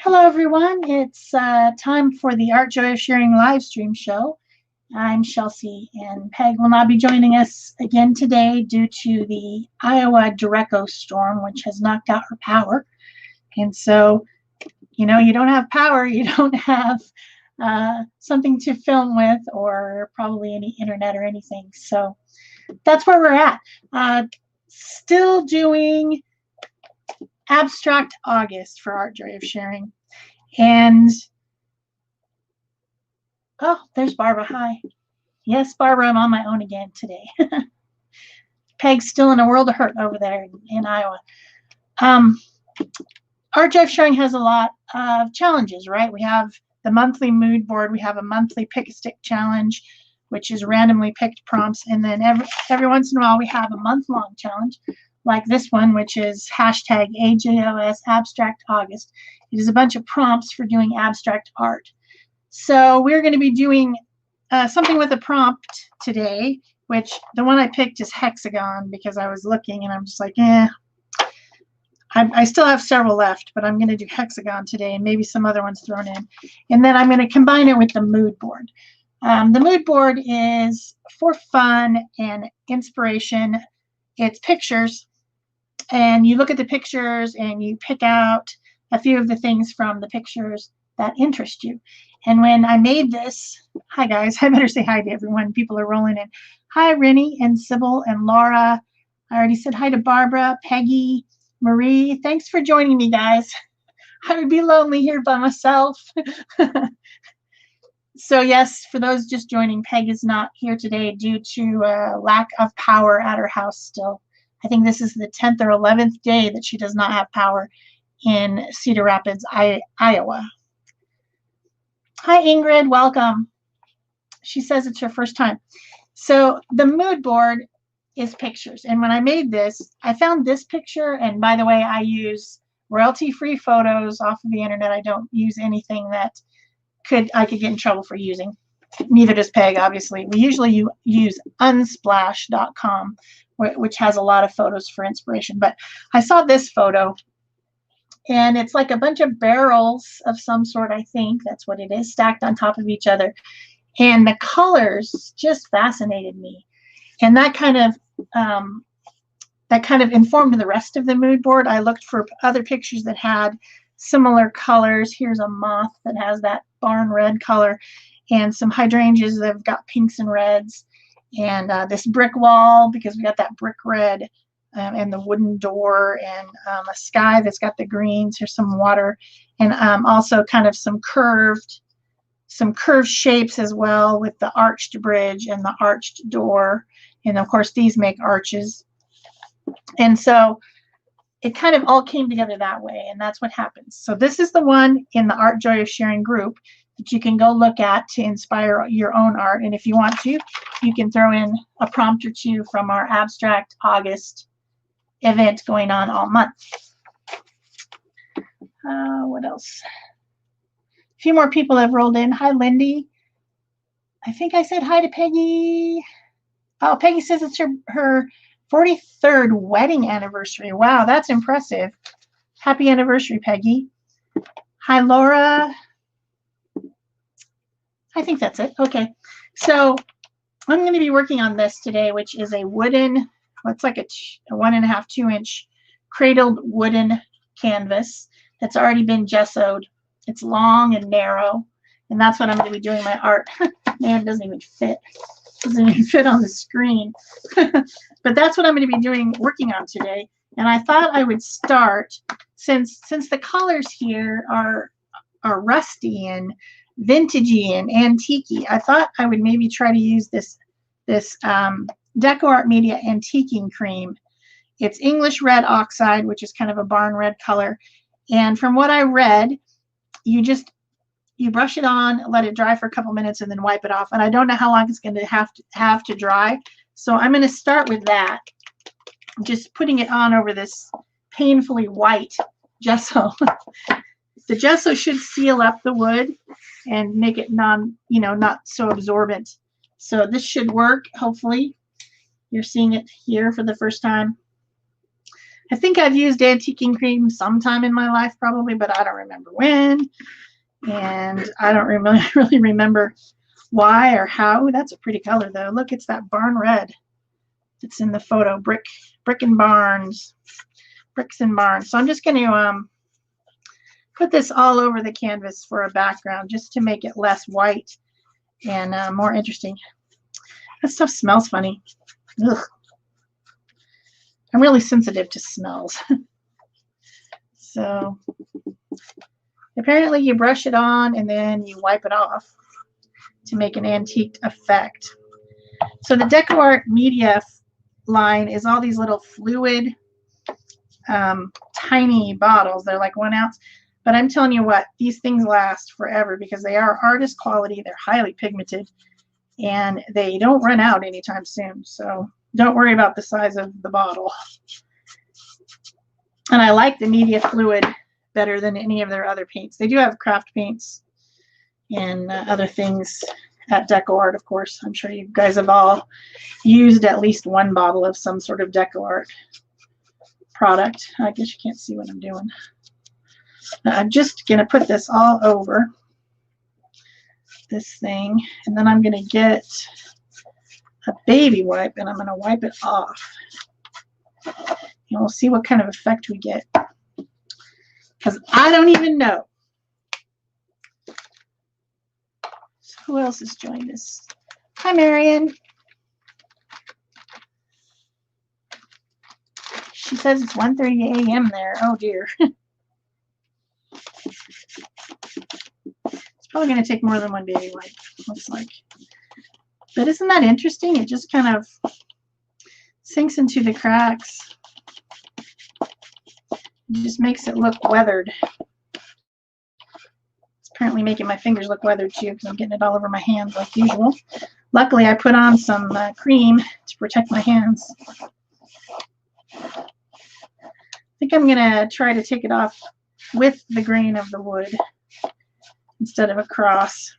Hello, everyone. It's time for the Art Joy of Sharing live stream show. I'm Chelsea, and Peg will not be joining us again today due to the Iowa Derecho storm, which has knocked out her power. And so, you don't have power, you don't have something to film with, or probably any internet or anything. So that's where we're at. Still doing Abstract August for Art Joy of Sharing. And oh, there's Barbara. Hi. Yes, Barbara, I'm on my own again today. Peg's still in a world of hurt over there in Iowa. Art Joy of Sharing has a lot of challenges, right? We have the monthly mood board. We have a monthly pick a stick challenge, which is randomly picked prompts. And then every once in a while, we have a month-long challenge like this one, which is hashtag AJOS Abstract August. It is a bunch of prompts for doing abstract art. So we're going to be doing something with a prompt today, which the one I picked is hexagon because I was looking and I'm just like, I still have several left, but I'm going to do hexagon today and maybe some other ones thrown in. And then I'm going to combine it with the mood board. The mood board is for fun and inspiration. It's pictures, and you look at the pictures and you pick out a few of the things from the pictures that interest you. And when I made this, hi guys, I better say hi to everyone. People are rolling in. Hi, Rennie and Sybil and Laura. I already said hi to Barbara, Peggy, Marie. Thanks for joining me, guys. I would be lonely here by myself. So yes, for those just joining, Peg is not here today due to lack of power at her house still. I think this is the 10th or 11th day that she does not have power in Cedar Rapids, Iowa. Hi, Ingrid. Welcome. She says it's her first time. So the mood board is pictures. And when I made this, I found this picture. And by the way, I use royalty-free photos off of the internet. I don't use anything that I could get in trouble for using. Neither does Peg, obviously. We usually use unsplash.com, which has a lot of photos for inspiration. But I saw this photo, and it's like a bunch of barrels of some sort, I think. That's what it is, stacked on top of each other. And the colors just fascinated me. And that kind of informed the rest of the mood board. I looked for other pictures that had similar colors. Here's a moth that has that barn red color, and some hydrangeas that have got pinks and reds, and this brick wall because we got that brick red, and the wooden door, and a sky that's got the greens. Here's some water, and also kind of some curved shapes as well with the arched bridge and the arched door. And of course, these make arches. And so it kind of all came together that way, and that's what happens. So this is the one in the Art Joy of Sharing group that you can go look at to inspire your own art. And if you want to, you can throw in a prompt or two from our Abstract August event going on all month. What else? A few more people have rolled in. Hi, Lindy. I think I said hi to Peggy. Oh, Peggy says it's her 43rd wedding anniversary. Wow, that's impressive. Happy anniversary, Peggy. Hi, Laura. I think that's it. Okay, so I'm going to be working on this today, which is a wooden, it's like a 1.5, 2-inch cradled wooden canvas that's already been gessoed. It's long and narrow, and that's what I'm going to be doing my art. Man, it doesn't even fit. Doesn't even fit on the screen. But that's what I'm going to be working on today. And I thought I would start, since the colors here are rusty and vintagey and antique-y, I thought I would maybe try to use this Deco Art Media Antiquing Cream. It's English Red Oxide, which is kind of a barn red color. And from what I read, you brush it on, let it dry for a couple minutes, and then wipe it off. And I don't know how long it's going to have to dry. So I'm going to start with that, just putting it on over this painfully white gesso. The gesso should seal up the wood and make it not so absorbent. So this should work, hopefully. You're seeing it here for the first time. I think I've used antiquing cream sometime in my life probably, but I don't remember when. And I don't really remember why or how. That's a pretty color though. Look, it's that barn red. It's in the photo. Brick and barns. Bricks and barns. So I'm just going to put this all over the canvas for a background just to make it less white and more interesting. That stuff smells funny. Ugh. I'm really sensitive to smells. So apparently you brush it on and then you wipe it off to make an antique effect. So the DecoArt Media line is all these little fluid, tiny bottles. They're like 1 ounce. But I'm telling you what, these things last forever because they are artist quality. They're highly pigmented and they don't run out anytime soon. So don't worry about the size of the bottle. And I like the media fluid better than any of their other paints. They do have craft paints and other things at DecoArt, of course. I'm sure you guys have all used at least one bottle of some sort of DecoArt product. I guess you can't see what I'm doing. I'm just going to put this all over this thing, and then I'm going to get a baby wipe and I'm going to wipe it off. And we'll see what kind of effect we get, because I don't even know. So who else has joined us? Hi, Marion. She says it's 1:30 a.m. there. Oh dear. It's probably going to take more than one baby wipe, looks like. But isn't that interesting? It just kind of sinks into the cracks. It just makes it look weathered. It's apparently making my fingers look weathered too because I'm getting it all over my hands like usual. Luckily, I put on some cream to protect my hands. I think I'm going to try to take it off with the grain of the wood instead of across.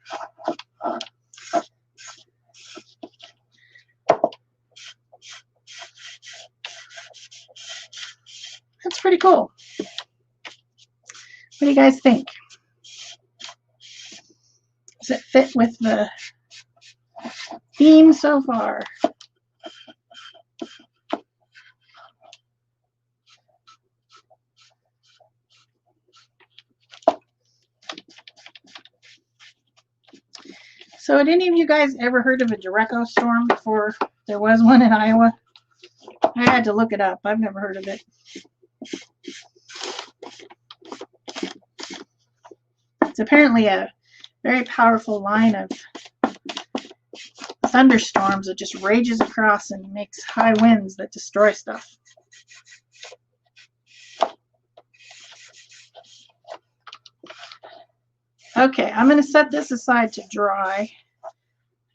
That's pretty cool. What do you guys think? Does it fit with the theme so far? So had any of you guys ever heard of a Derecho storm before there was one in Iowa? I had to look it up. I've never heard of it. It's apparently a very powerful line of thunderstorms that just rages across and makes high winds that destroy stuff. Okay, I'm going to set this aside to dry.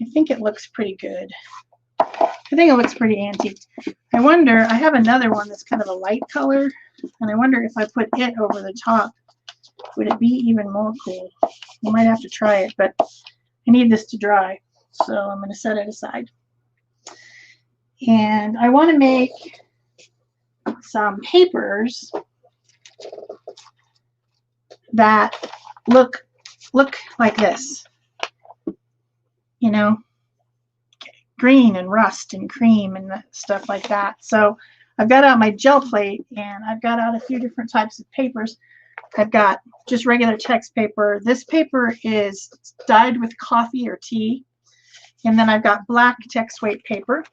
I think it looks pretty good. I think it looks pretty antique. I wonder, I have another one that's kind of a light color, and I wonder if I put it over the top, would it be even more cool? I might have to try it, but I need this to dry, so I'm going to set it aside. And I want to make some papers that look like this, you know, green and rust and cream and stuff like that. So I've got out my gel plate and I've got out a few different types of papers. I've got just regular text paper. This paper is dyed with coffee or tea. And then I've got black text weight paper.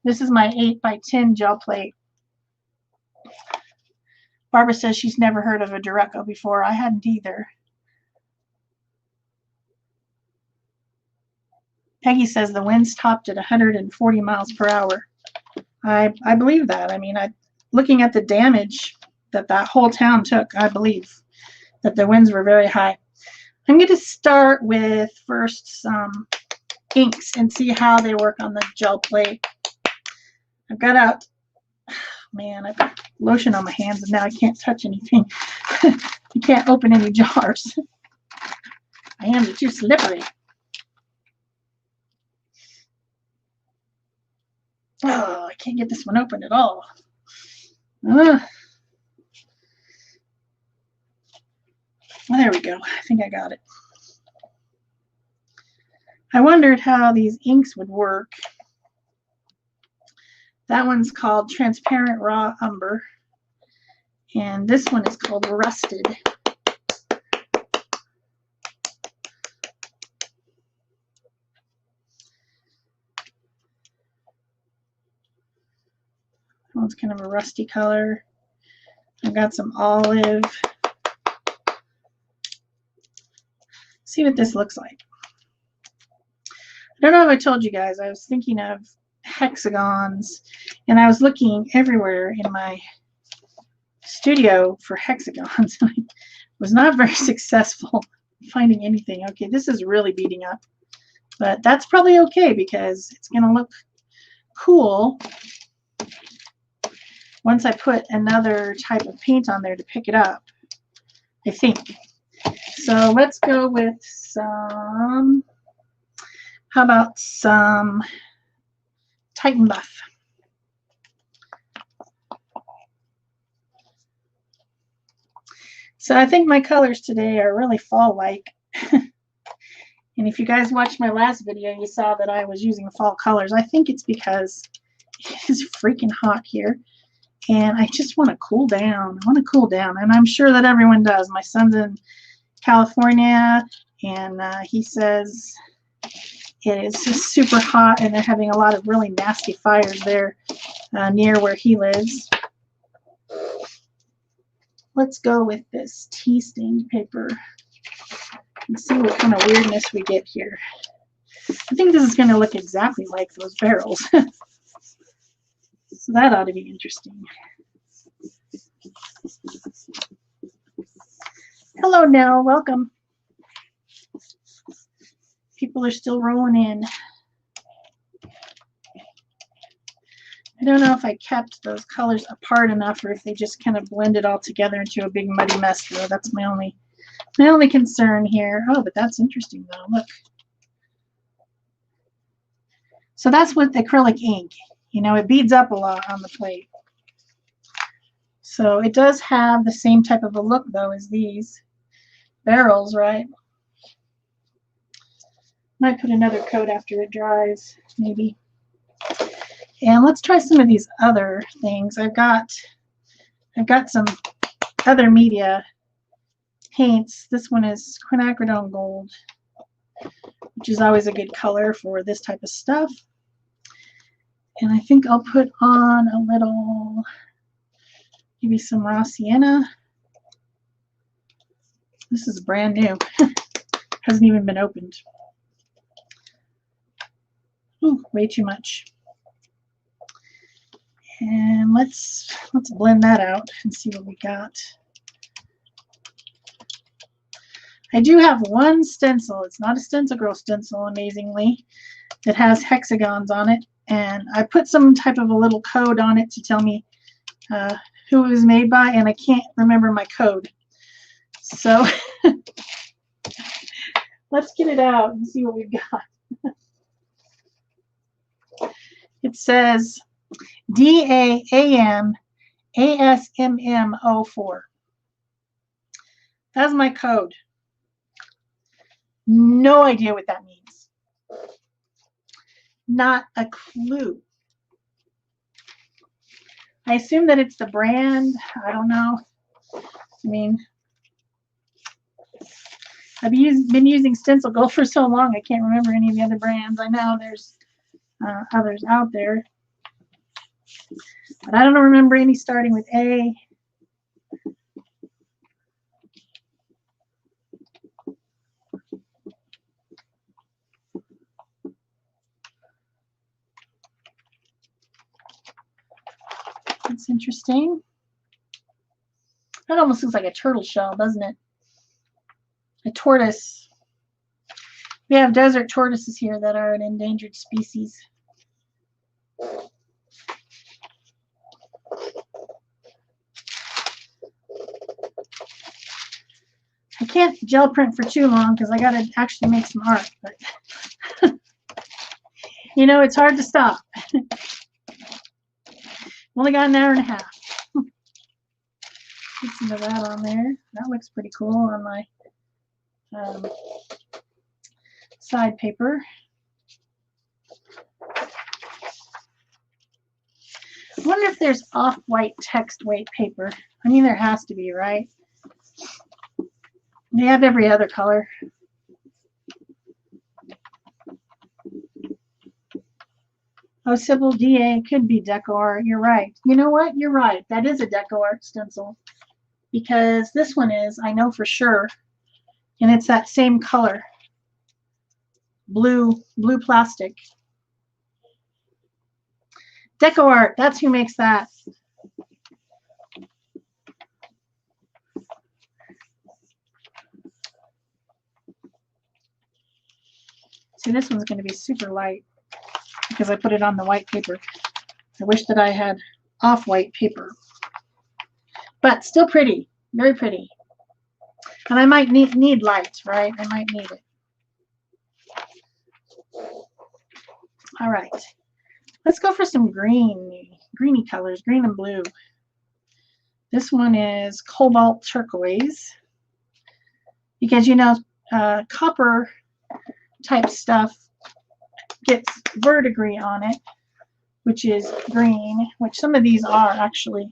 This is my 8x10 gel plate. Barbara says she's never heard of a Derecho before. I hadn't either. Peggy says the winds topped at 140 miles per hour. I believe that. I mean, looking at the damage that whole town took, I believe that the winds were very high. I'm going to start with first some inks and see how they work on the gel plate. I've got out, man, I've got lotion on my hands and now I can't touch anything. I can't open any jars. My hands are too slippery. Oh, I can't get this one open at all. Well, there we go. I think I got it. I wondered how these inks would work. That one's called Transparent Raw Umber, and this one is called Rusted. That one's kind of a rusty color. I've got some olive. See what this looks like. I don't know if I told you guys, I was thinking of hexagons, and I was looking everywhere in my studio for hexagons. I was not very successful finding anything. Okay, this is really beating up, but that's probably okay because it's going to look cool once I put another type of paint on there to pick it up, I think. So let's go with some, how about some Titan Buff? So I think my colors today are really fall-like. And if you guys watched my last video, you saw that I was using fall colors. I think it's because it is freaking hot here. And I just want to cool down. I want to cool down. And I'm sure that everyone does. My son's in California, and he says it is just super hot, and they're having a lot of really nasty fires there near where he lives. Let's go with this tea stained paper and see what kind of weirdness we get here. I think this is going to look exactly like those barrels. So that ought to be interesting. Hello, Nell. Welcome. People are still rolling in. I don't know if I kept those colors apart enough or if they just kind of blended all together into a big muddy mess, though. That's my only concern here. Oh, but that's interesting, though. Look. So that's with acrylic ink. You know, it beads up a lot on the plate. So it does have the same type of a look, though, as these barrels, right? Might put another coat after it dries, maybe. And let's try some of these other things. I've got some other media paints. This one is quinacridone gold, which is always a good color for this type of stuff. And I think I'll put on a little, maybe some raw sienna. This is brand new. Hasn't even been opened. Ooh, way too much. And let's blend that out and see what we got. I do have one stencil. It's not a Stencil Girl stencil, amazingly. It has hexagons on it, and I put some type of a little code on it to tell me who it was made by, and I can't remember my code. So let's get it out and see what we've got. It says DAAMASMM04. That's my code. No idea what that means. Not a clue. I assume that it's the brand. I don't know. I mean, I've been using Stencil Girl for so long, I can't remember any of the other brands. I know there's others out there, but I don't remember any starting with A. That's interesting. That almost looks like a turtle shell, doesn't it? A tortoise. We have desert tortoises here that are an endangered species. I can't gel print for too long because I got to actually make some art. But you know, it's hard to stop. Only got an hour and a half. Get some of that on there. That looks pretty cool on my side paper. I wonder if there's off-white text weight paper. I mean, there has to be, right? They have every other color. Oh, Sybil DA could be deco art. You're right. You know what? You're right. That is a deco art stencil. Because this one is, I know for sure. And it's that same color. Blue plastic. Deco art, that's who makes that. See, this one's going to be super light because I put it on the white paper. I wish that I had off-white paper. But still pretty, very pretty. And I might need light, right? I might need it. All right. Let's go for some greeny colors, green and blue. This one is cobalt turquoise. Because, you know, copper type stuff gets verdigris on it, which is green, which some of these are actually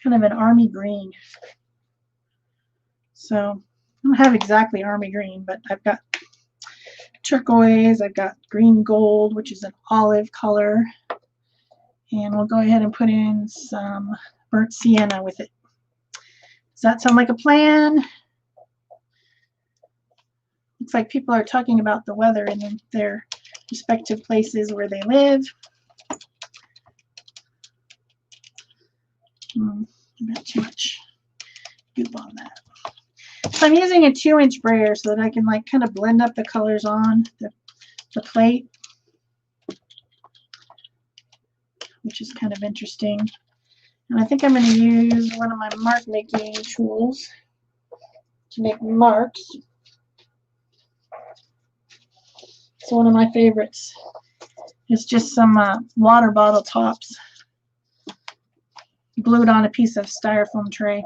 kind of an army green. So I don't have exactly army green, but I've got turquoise, I've got green gold, which is an olive color, and we'll go ahead and put in some burnt sienna with it. Does that sound like a plan? Looks like people are talking about the weather in their respective places where they live. I've got too much goop on that. So I'm using a 2-inch brayer so that I can like kind of blend up the colors on the plate, which is kind of interesting. And I think I'm going to use one of my mark making tools to make marks. So one of my favorites is just some water bottle tops glued on a piece of styrofoam tray.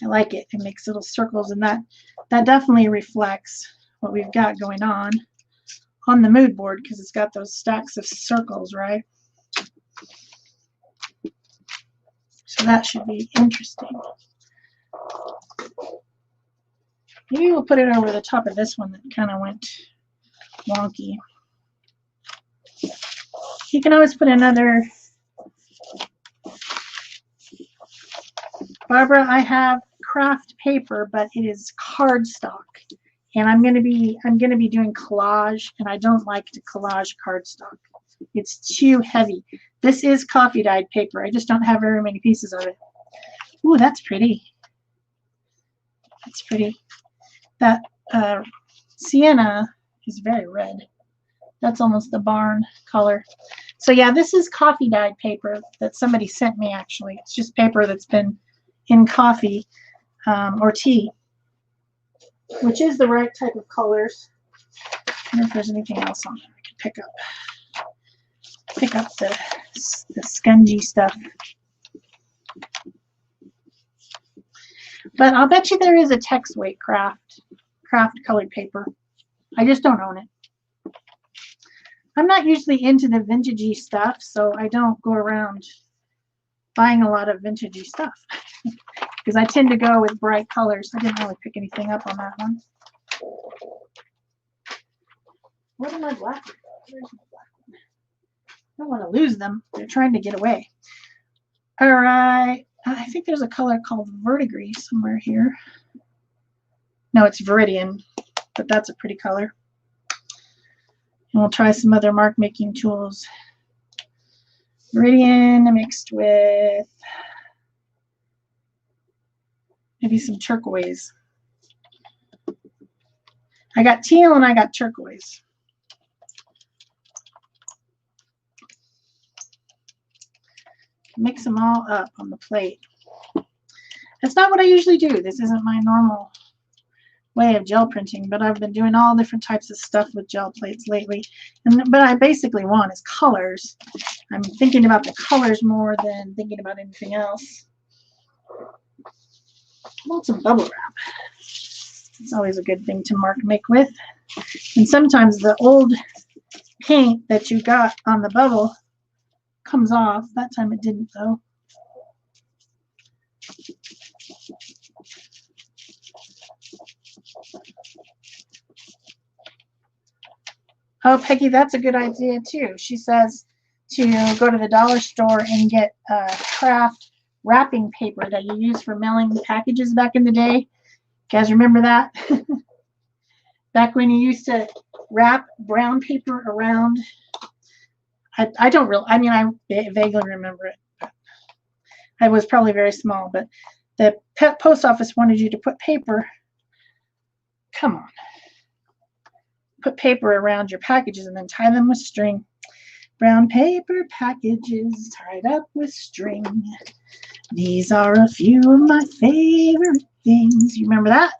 I like it. It makes little circles, and that definitely reflects what we've got going on the mood board because it's got those stacks of circles, right? So that should be interesting. Maybe we'll put it over the top of this one that kind of went wonky. You can always put another. Barbara, I have craft paper, but it is cardstock, and I'm going to be doing collage, and I don't like to collage cardstock. It's too heavy. This is coffee dyed paper. I just don't have very many pieces of it. Ooh, that's pretty. That's pretty. That sienna is very red. That's almost the barn color. So yeah, this is coffee dyed paper that somebody sent me actually. It's just paper that's been in coffee or tea, which is the right type of colors. I wonder if there's anything else on there I can pick up. Pick up the scungy stuff. But I'll bet you there is a text weight craft colored paper. I just don't own it. I'm not usually into the vintagey stuff, so I don't go around buying a lot of vintagey stuff because I tend to go with bright colors. I didn't really pick anything up on that one. Where did my black one go? Where's my black one? I don't want to lose them. They're trying to get away. All right. I think there's a color called verdigris somewhere here. No, it's Viridian, but that's a pretty color. And we'll try some other mark making tools. Viridian mixed with maybe some turquoise. I got teal and I got turquoise. Mix them all up on the plate. That's not what I usually do. This isn't my way of gel printing, but I've been doing all different types of stuff with gel plates lately. But I basically want is colors. I'm thinking about the colors more than thinking about anything else. I want some bubble wrap. It's always a good thing to make with. And sometimes the old paint that you got on the bubble comes off. That time it didn't though. Oh, Peggy, that's a good idea too. She says to go to the dollar store and get craft wrapping paper that you use for mailing packages back in the day. You guys remember that? Back when you used to wrap brown paper around. I don't really, I mean, I vaguely remember it. But I was probably very small, but the post office wanted you to put paper. Come on. Put paper around your packages and then tie them with string. Brown paper packages tied up with string. These are a few of my favorite things. You remember that?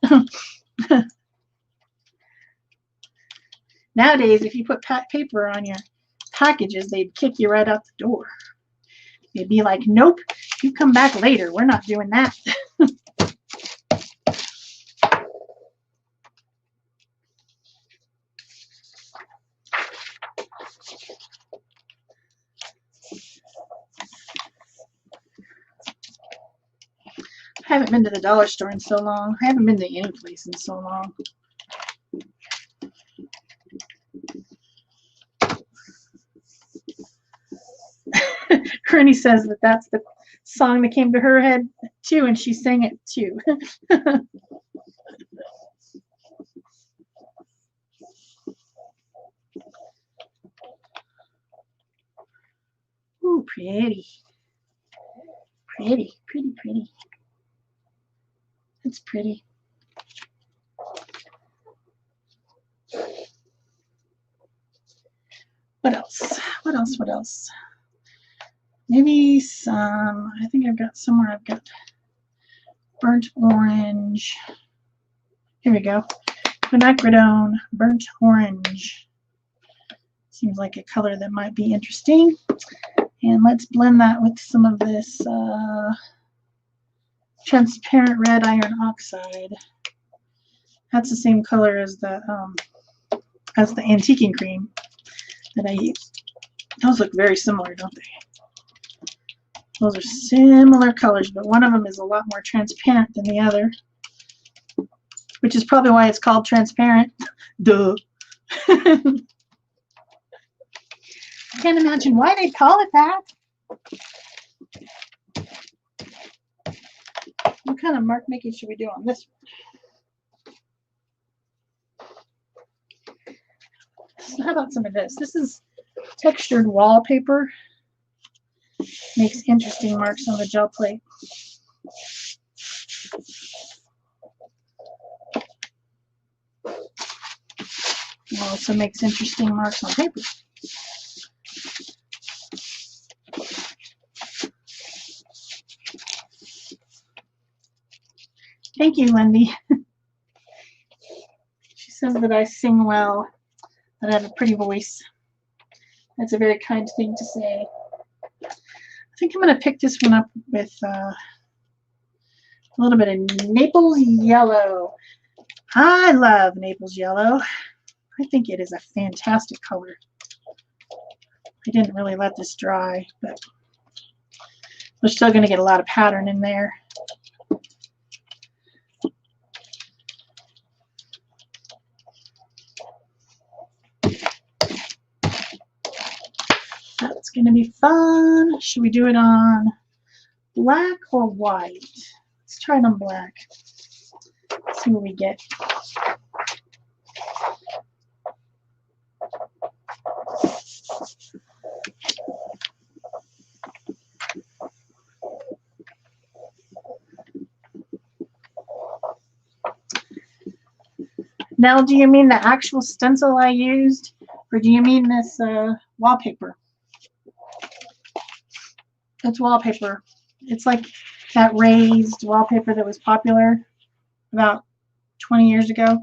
Nowadays, if you put paper on your packages, they'd kick you right out the door. They'd be like, nope, you come back later. We're not doing that. I haven't been to the dollar store in so long. I haven't been to any place in so long. Ernie says that that's the song that came to her head too, and she sang it too. Ooh, pretty. Pretty, pretty, pretty. It's pretty. What else? What else? What else? Maybe some, I think I've got somewhere, I've got burnt orange. Here we go. Quinacridone, burnt orange. Seems like a color that might be interesting. And let's blend that with some of this transparent red iron oxide. That's the same color as the antiquing cream that I use. Those look very similar, don't they? Those are similar colors, but one of them is a lot more transparent than the other, which is probably why it's called transparent. Duh. I can't imagine why they call it that. What kind of mark making should we do on this one? So how about some of this? This is textured wallpaper. Makes interesting marks on the gel plate. It also makes interesting marks on paper. Thank you, Lindy. She says that I sing well, that I have a pretty voice. That's a very kind thing to say. I think I'm going to pick this one up with a little bit of Naples yellow. I love Naples yellow. I think it is a fantastic color. I didn't really let this dry, but we're still going to get a lot of pattern in there. That's going to be fun. Should we do it on black or white? Let's try it on black. See what we get. Now, do you mean the actual stencil I used, or do you mean this wallpaper? It's wallpaper. It's like that raised wallpaper that was popular about 20 years ago.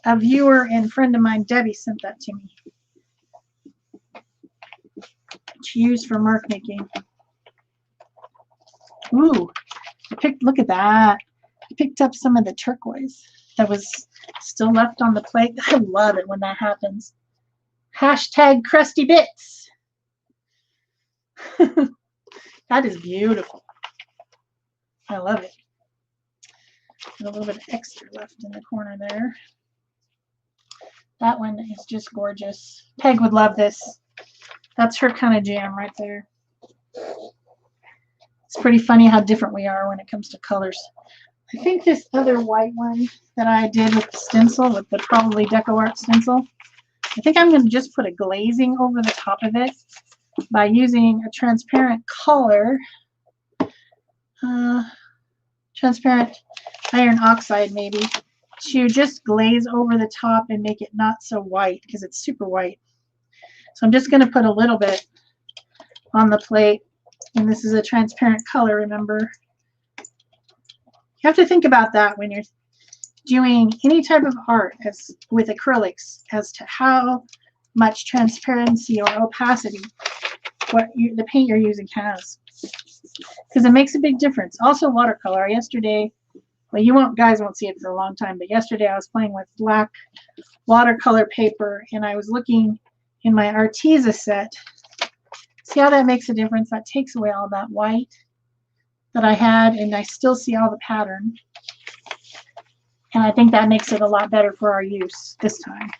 A viewer and friend of mine, Debbie, sent that to me. To use for mark making. Ooh, look at that. I picked up some of the turquoise that was still left on the plate. I love it when that happens. Hashtag crusty bits. That is beautiful. I love it. And a little bit of extra left in the corner there. That one is just gorgeous. Peg would love this. That's her kind of jam right there. It's pretty funny how different we are when it comes to colors. I think this other white one that I did with the stencil, with the probably Deco Art stencil, I think I'm going to just put a glazing over the top of it by using a transparent color, transparent iron oxide maybe, to just glaze over the top and make it not so white because it's super white. So I'm just going to put a little bit on the plate, and this is a transparent color, remember. You have to think about that when you're doing any type of art with acrylics as to how much transparency or opacity the paint you're using has, because it makes a big difference. Also watercolor. Yesterday, well, guys won't see it for a long time, but yesterday I was playing with black watercolor paper, and I was looking in my Arteza set. See how that makes a difference? That takes away all that white that I had, and I still see all the pattern. And I think that makes it a lot better for our use this time.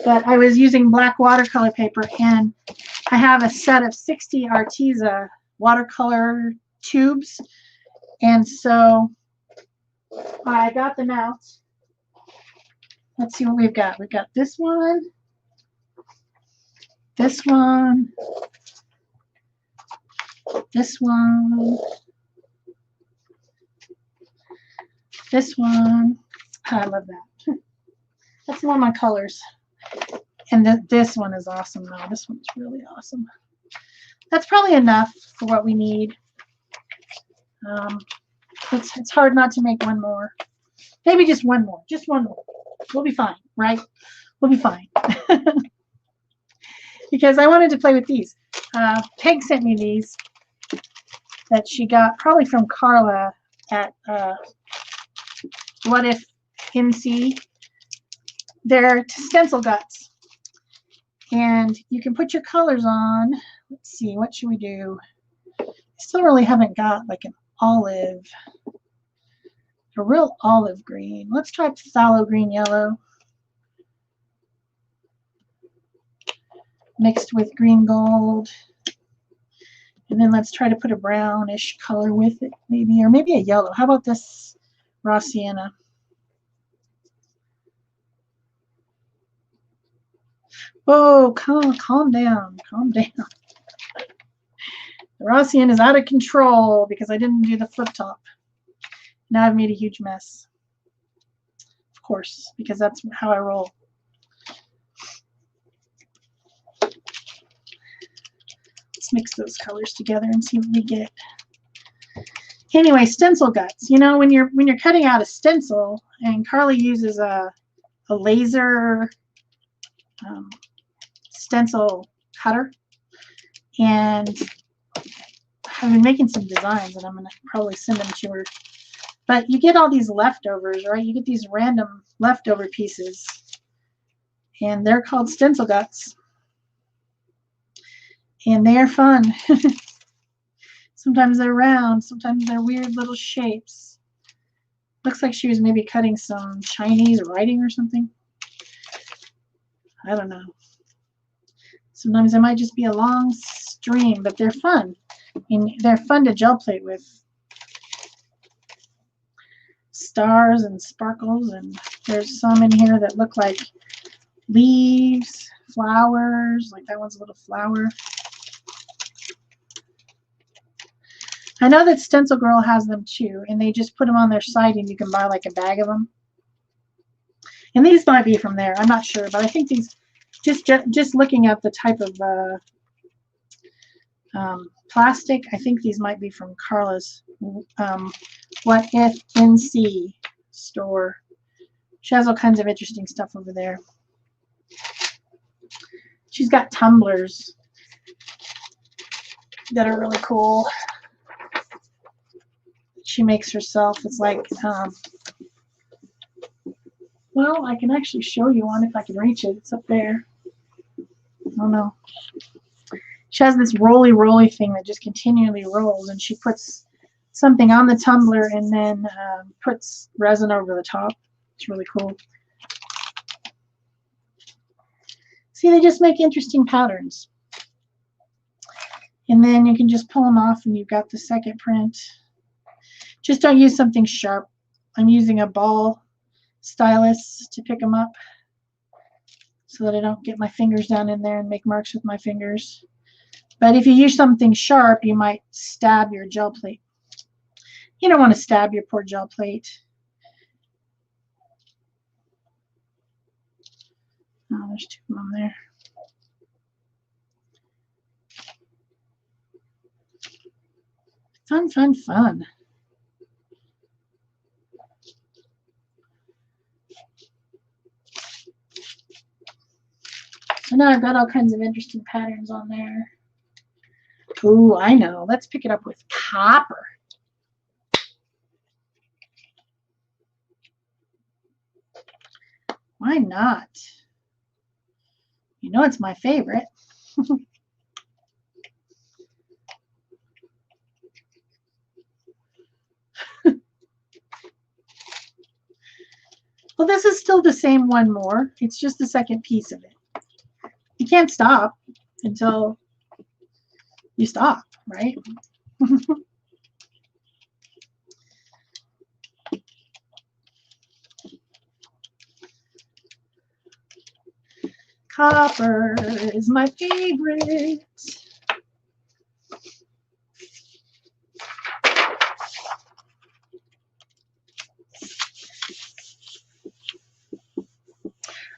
But I was using black watercolor paper, and I have a set of 60 Arteza watercolor tubes. And so I got them out. Let's see what we've got. We've got this one, this one, this one, this one. I love that. That's one of my colors. And this one is awesome though. This one's really awesome. That's probably enough for what we need. It's hard not to make one more. Maybe just one more. Just one more. We'll be fine, right? We'll be fine. Because I wanted to play with these. Peg sent me these that she got probably from Carla at What If NC. They're stencil guts. And you can put your colors on. Let's see, what should we do? I still really haven't got like an olive, a real olive green. Let's try phthalo green yellow mixed with green gold. And then let's try to put a brownish color with it, maybe, or maybe a yellow. How about this raw sienna? Whoa, calm down, calm down. The raw sienna is out of control because I didn't do the flip top. Now I've made a huge mess. Of course, because that's how I roll. Let's mix those colors together and see what we get. Anyway, stencil guts. You know, when you're cutting out a stencil, and Carly uses a laser stencil cutter, and I've been making some designs, and I'm gonna probably send them to her. But you get all these leftovers, right? You get these random leftover pieces, and they're called stencil guts, and they are fun. Sometimes they're round, sometimes they're weird little shapes. Looks like she was maybe cutting some Chinese writing or something. I don't know. Sometimes it might just be a long stream, but they're fun. And they're fun to gel plate with. Stars and sparkles, and there's some in here that look like leaves, flowers, like that one's a little flower. I know that Stencil Girl has them too, and they just put them on their site, and you can buy like a bag of them. And these might be from there, I'm not sure, but I think these, just looking at the type of plastic, I think these might be from Carla's What If NC store. She has all kinds of interesting stuff over there. She's got tumblers that are really cool. She makes herself. It's like, well, I can actually show you one if I can reach it. It's up there. Oh no. She has this roly thing that just continually rolls, and she puts something on the tumbler and then puts resin over the top. It's really cool. See, they just make interesting patterns. And then you can just pull them off and you've got the second print. Just don't use something sharp. I'm using a ball stylus to pick them up so that I don't get my fingers down in there and make marks with my fingers. But if you use something sharp, you might stab your gel plate. You don't want to stab your poor gel plate. Oh, there's two of them there. Fun, fun, fun. So now I've got all kinds of interesting patterns on there. Ooh, I know. Let's pick it up with copper. Why not? You know it's my favorite. Well, this is still the same one more. It's just the second piece of it. You can't stop until you stop, right? Copper is my favorite.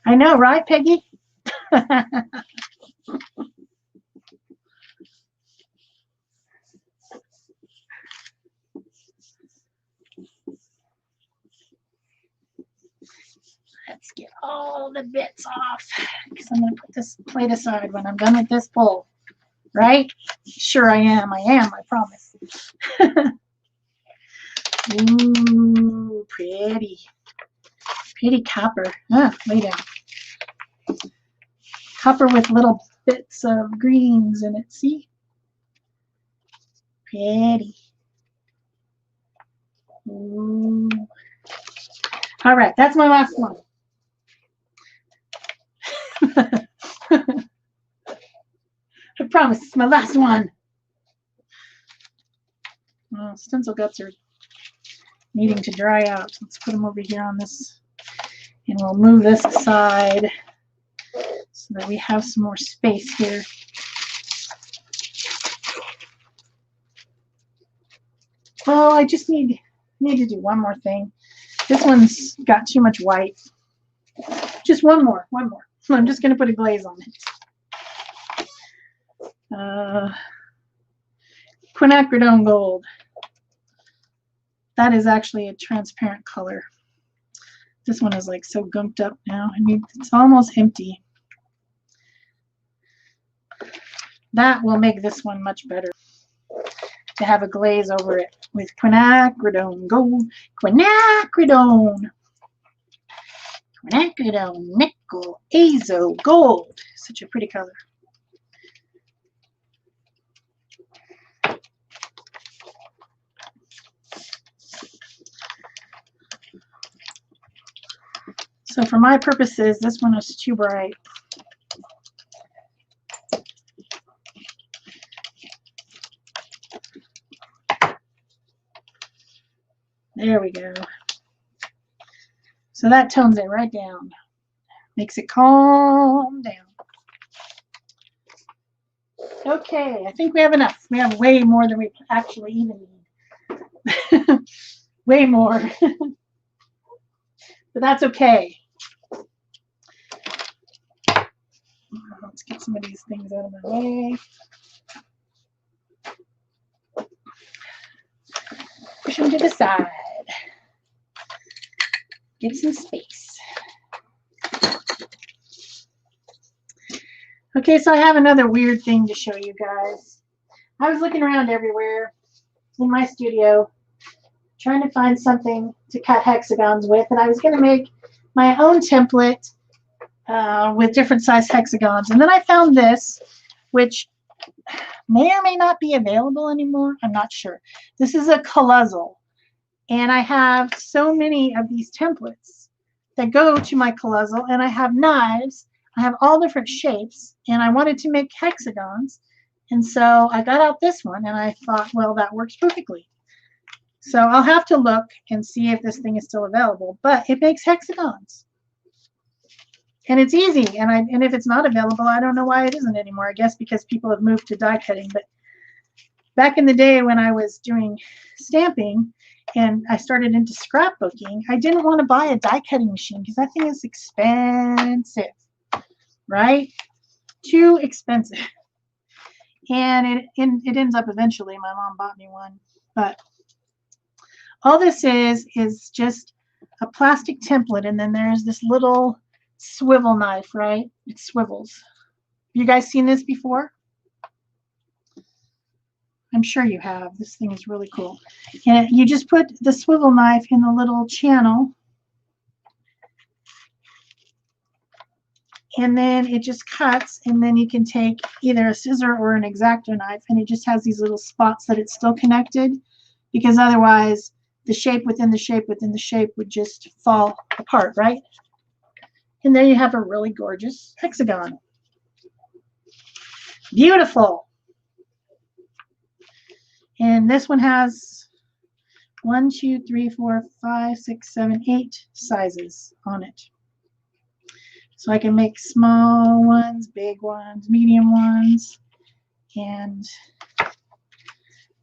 I know, right, Peggy? Let's get all the bits off because I'm going to put this plate aside when I'm done with this bowl. Right? Sure I am. I promise. Ooh, pretty. Pretty copper. Ah, lay down. Copper with little bits of greens in it. See? Pretty. Ooh. All right, that's my last one. I promise it's my last one. Well, stencil guts are needing to dry out. Let's put them over here on this, and we'll move this aside so that we have some more space here. Oh, I just need to do one more thing. This one's got too much white. Just one more. I'm just going to put a glaze on it. Quinacridone gold. That is actually a transparent color. This one is like so gunked up now. I mean, it's almost empty. That will make this one much better. To have a glaze over it with quinacridone gold. Quinacridone nickel azo gold. Such a pretty color. So for my purposes, this one was too bright. There we go. So that tones it right down. Makes it calm down. Okay, I think we have enough. We have way more than we actually even need. Way more. But that's okay. Let's get some of these things out of my way. push them to the side. Get some space. Okay, so I have another weird thing to show you guys. I was looking around everywhere in my studio trying to find something to cut hexagons with, and I was going to make my own template with different size hexagons. And then I found this, which may or may not be available anymore. I'm not sure. This is a collaged, and I have so many of these templates that go to my collaged, and I have knives. I have all different shapes, and I wanted to make hexagons, and so I got out this one, and I thought, well, that works perfectly. So I'll have to look and see if this thing is still available, but it makes hexagons. And it's easy, and if it's not available, I don't know why it isn't anymore. I guess because people have moved to die cutting. But back in the day when I was doing stamping and I started into scrapbooking, I didn't want to buy a die cutting machine because that thing is expensive, right? Too expensive. And it ends up eventually, my mom bought me one. But all this is just a plastic template, and then there's this little swivel knife, right? It swivels. Have you guys seen this before? I'm sure you have. This thing is really cool. And you just put the swivel knife in the little channel, and then it just cuts, and then you can take either a scissor or an X-Acto knife, and it just has these little spots that it's still connected, because otherwise the shape within the shape within the shape would just fall apart, right? And there you have a really gorgeous hexagon. Beautiful. And this one has 1, 2, 3, 4, 5, 6, 7, 8 sizes on it. So I can make small ones, big ones, medium ones, and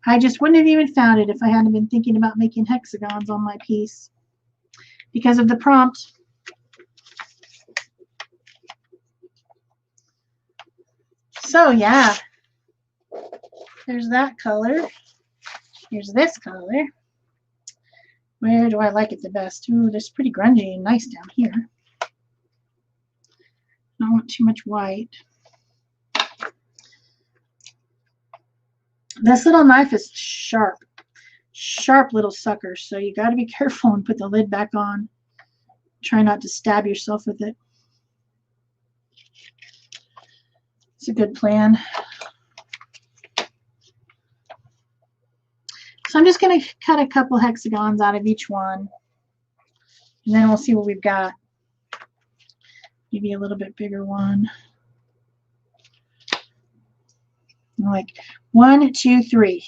I just wouldn't have even found it if I hadn't been thinking about making hexagons on my piece because of the prompt. So yeah, there's that color. Here's this color. Where do I like it the best? Ooh, this is pretty grungy and nice down here. Don't want too much white. This little knife is sharp. Sharp little sucker, so you got to be careful and put the lid back on. Try not to stab yourself with it. It's a good plan. So I'm just going to cut a couple hexagons out of each one, and then we'll see what we've got. Maybe a little bit bigger one. Like 1, 2, 3.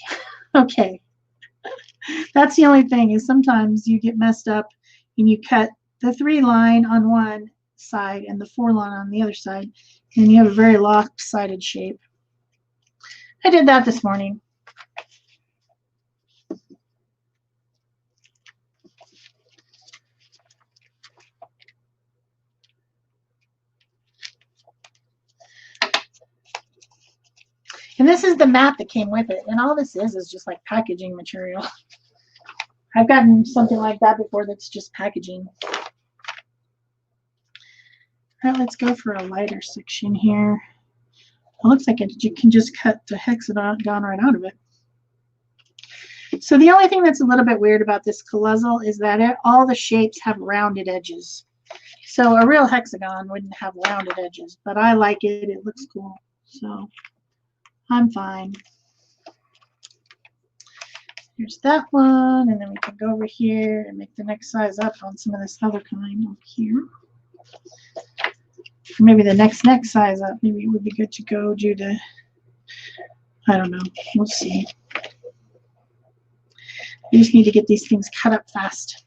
Okay. That's the only thing is sometimes you get messed up and you cut the 3 line on one side and the 4 line on the other side, and you have a very lopsided shape. I did that this morning. And this is the mat that came with it. And all this is just like packaging material. I've gotten something like that before that's just packaging. All right, let's go for a lighter section here. It looks like you can just cut the hexagon right out of it. So the only thing that's a little bit weird about this collaged is that all the shapes have rounded edges. So a real hexagon wouldn't have rounded edges, but I like it. It looks cool. So I'm fine. Here's that one, and then we can go over here and make the next size up on some of this other kind over here. Or maybe the next size up. Maybe it would be good to go do the, I don't know. We'll see. You just need to get these things cut up fast,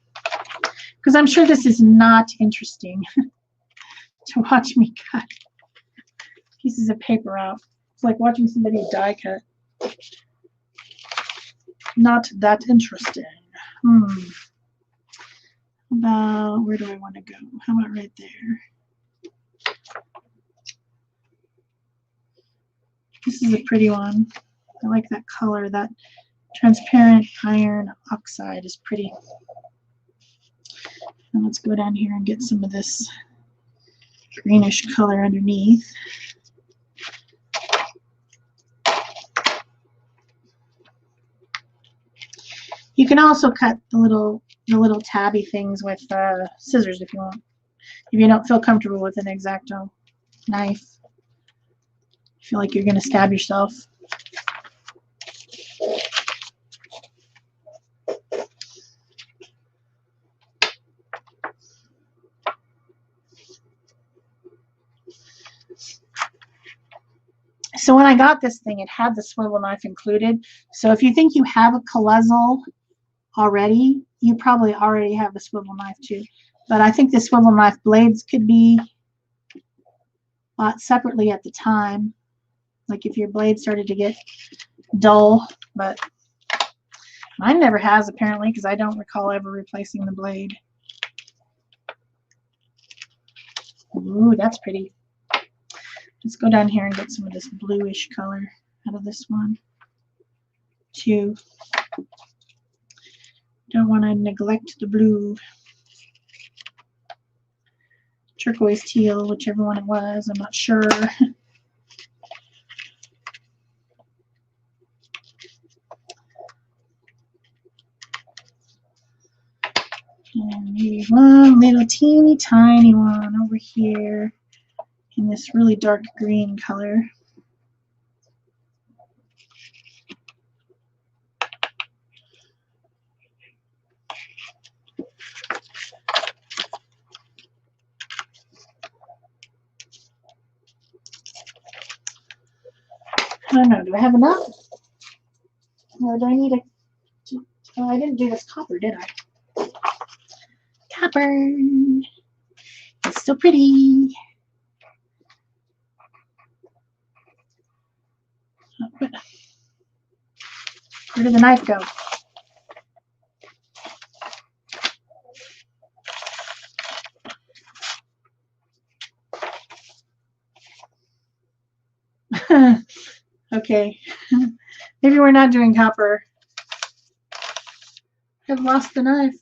because I'm sure this is not interesting to watch me cut pieces of paper out. It's like watching somebody die cut. Not that interesting. About, where do I want to go? How about right there? This is a pretty one. I like that color. That Transparent iron oxide is pretty. And let's go down here and get some of this greenish color underneath. You can also cut the little tabby things with scissors if you want. If you don't feel comfortable with an X-Acto knife, you feel like you're going to stab yourself. So when I got this thing, it had the swivel knife included. So if you think you have a collazed already, you probably already have the swivel knife too. But I think the swivel knife blades could be bought separately at the time, like if your blade started to get dull. But mine never has, apparently, because I don't recall ever replacing the blade. Ooh, that's pretty. Let's go down here and get some of this bluish color out of this one too. Don't want to neglect the blue. Turquoise teal, whichever one it was, I'm not sure. And maybe one little teeny tiny one over here in this really dark green color. I don't know, do I have enough? Or do I need a... Oh, I didn't do this copper, did I? Copper! It's so pretty! Where did the knife go? Okay, maybe we're not doing copper. I've lost the knife.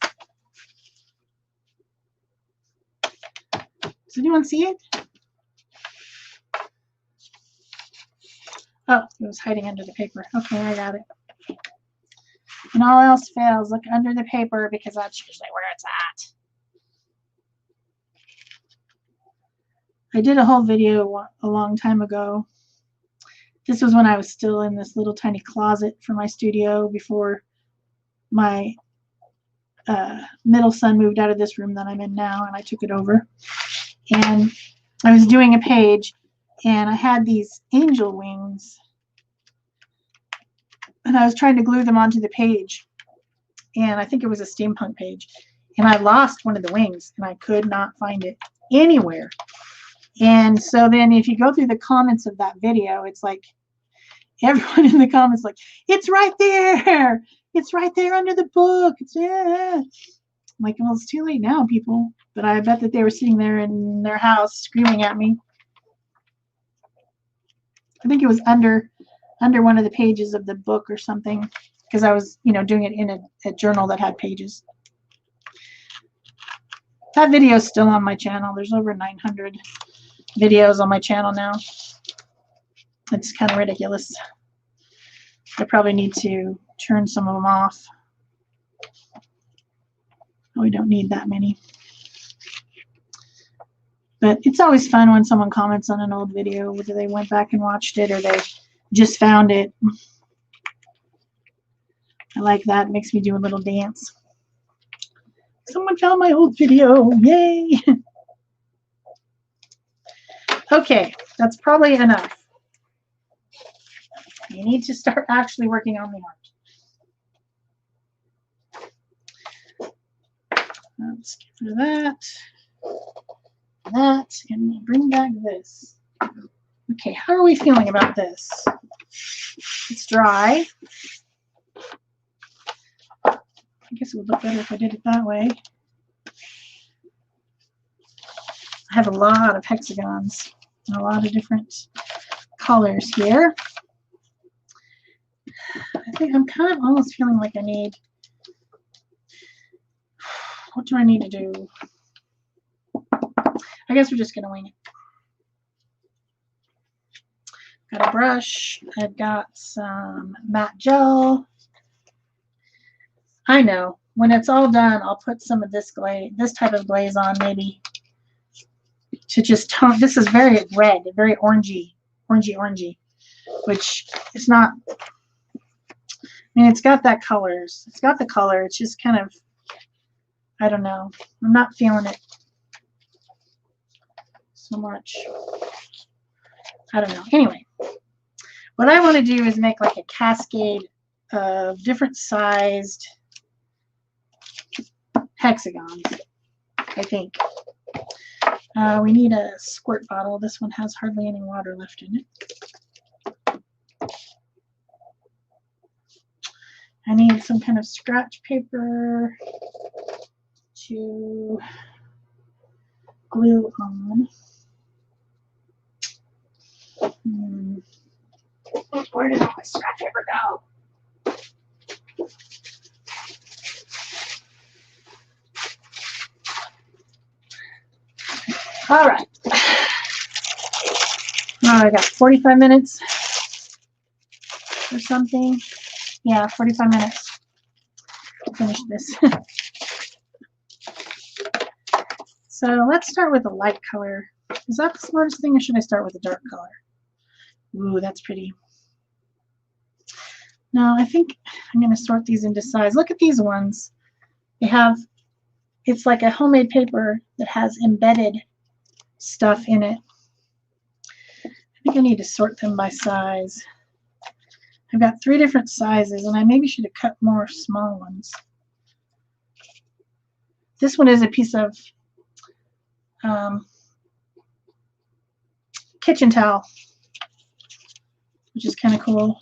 Does anyone see it? Oh, it was hiding under the paper. Okay, I got it. When all else fails, look under the paper because that's usually where it's at. I did a whole video a long time ago. This was when I was still in this little tiny closet for my studio before my middle son moved out of this room that I'm in now, and I took it over. And I was doing a page, and I had these angel wings, and I was trying to glue them onto the page, and I think it was a steampunk page, and I lost one of the wings, and I could not find it anywhere. And so then if you go through the comments of that video, it's like everyone in the comments like, it's right there. It's right there under the book. It's, yeah. I'm like, well, it's too late now, people. But I bet that they were sitting there in their house screaming at me. I think it was under one of the pages of the book or something, because I was, doing it in a journal that had pages. That video is still on my channel. There's over 900 videos on my channel now. It's kind of ridiculous. I probably need to turn some of them off. We don't need that many. But it's always fun when someone comments on an old video, whether they went back and watched it or they just found it. I like that. It makes me do a little dance. Someone found my old video. Yay! Okay, that's probably enough. You need to start actually working on the art. Let's get rid of that, and we'll bring back this. Okay, how are we feeling about this? It's dry. I guess it would look better if I did it that way. I have a lot of hexagons and a lot of different colors here. I think I'm kind of almost feeling like I need, what do I need to do? I guess we're just going to wing it. Got a brush. I've got some matte gel. I know. When it's all done, I'll put some of this glaze, this type of glaze on, maybe to just tone. This is very red, very orangey, which is not. I mean, it's got that colors. It's got the color. It's just kind of, I don't know. I'm not feeling it so much. I don't know. Anyway, what I want to do is make like a cascade of different sized hexagons, I think. We need a squirt bottle. This one has hardly any water left in it. I need some kind of scratch paper to glue on. Where did all my scratch paper go? All right. I got 45 minutes or something. Yeah, 45 minutes to finish this. So let's start with a light color. Is that the smartest thing, or should I start with a dark color? Ooh, that's pretty. No, I think I'm going to sort these into size. Look at these ones. They have, it's like a homemade paper that has embedded stuff in it. I think I need to sort them by size. I've got 3 different sizes, and I maybe should have cut more small ones. This one is a piece of kitchen towel, which is kind of cool.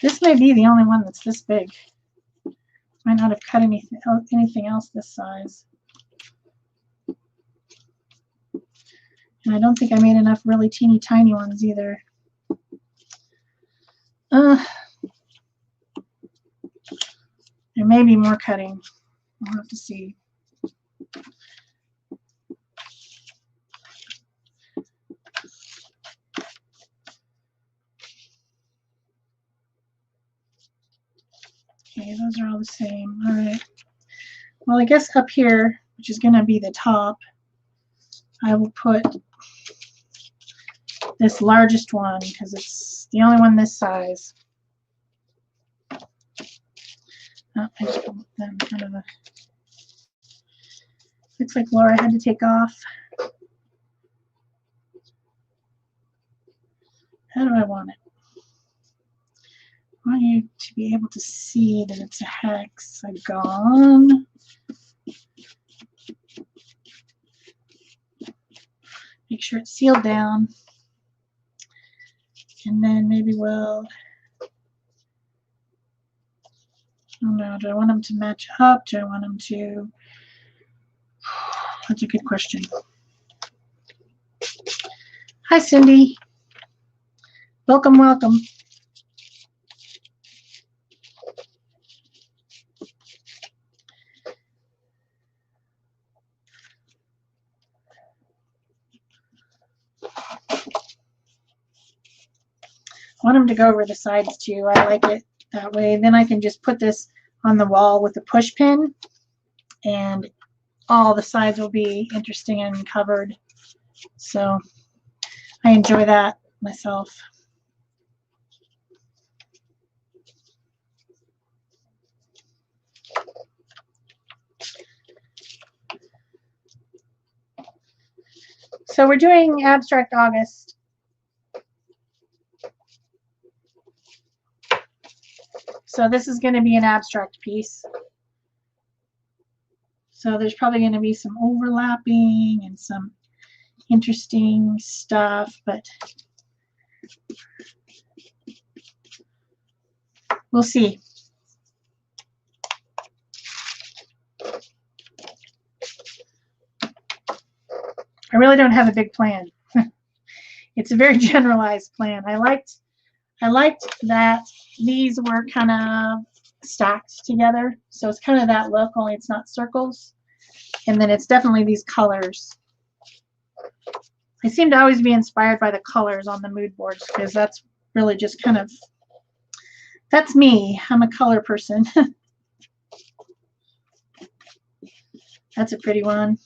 This may be the only one that's this big. Might not have cut anything else this size. And I don't think I made enough really teeny tiny ones either. There may be more cutting. I'll have to see. Okay, those are all the same. All right. Well, I guess up here, which is going to be the top, I will put this largest one because it's the only one this size. Oh, I just put that in front of the. Looks like Laura had to take off. How do I want it? I want you to be able to see that it's a hexagon. Make sure it's sealed down. And then maybe we'll, I don't know, do I want them to match up? Do I want them to, that's a good question. Hi, Cindy. Welcome, welcome. I want them to go over the sides too. I like it that way. Then I can just put this on the wall with a push pin, and all the sides will be interesting and covered. So I enjoy that myself. So we're doing Abstract August. So this is going to be an abstract piece. So there's probably going to be some overlapping and some interesting stuff, but we'll see. I really don't have a big plan. It's a very generalized plan. I liked I liked that these were kind of stacked together. So it's kind of that look, only it's not circles. And then it's definitely these colors. I seem to always be inspired by the colors on the mood boards because that's really just kind of, that's me. I'm a color person. That's a pretty one.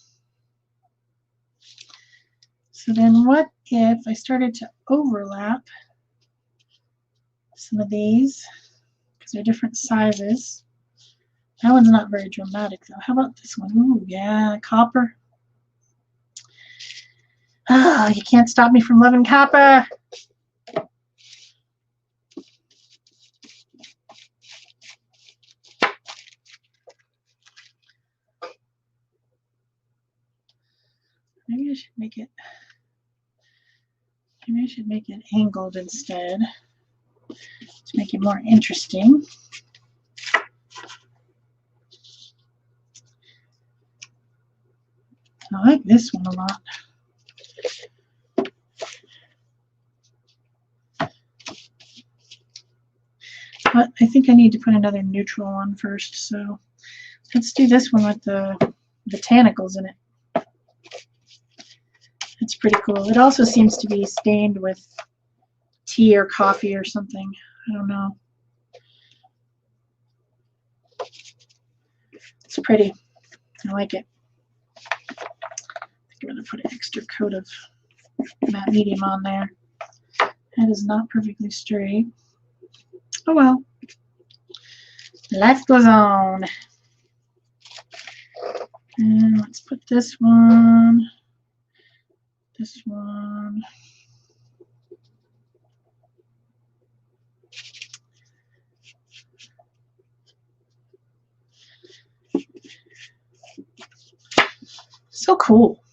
So then what if I started to overlap some of these because they're different sizes. That one's not very dramatic though. How about this one? Ooh, yeah, copper. Ah, you can't stop me from loving copper. Maybe I should make it. Maybe I should make it angled instead to make it more interesting. I like this one a lot. But I think I need to put another neutral on first. So let's do this one with the botanicals in it. It's pretty cool. It also seems to be stained with tea or coffee or something. I don't know. It's pretty. I like it. I think I'm going to put an extra coat of matte medium on there. That is not perfectly straight. Oh well. Life goes on. And let's put this one. This one. So cool.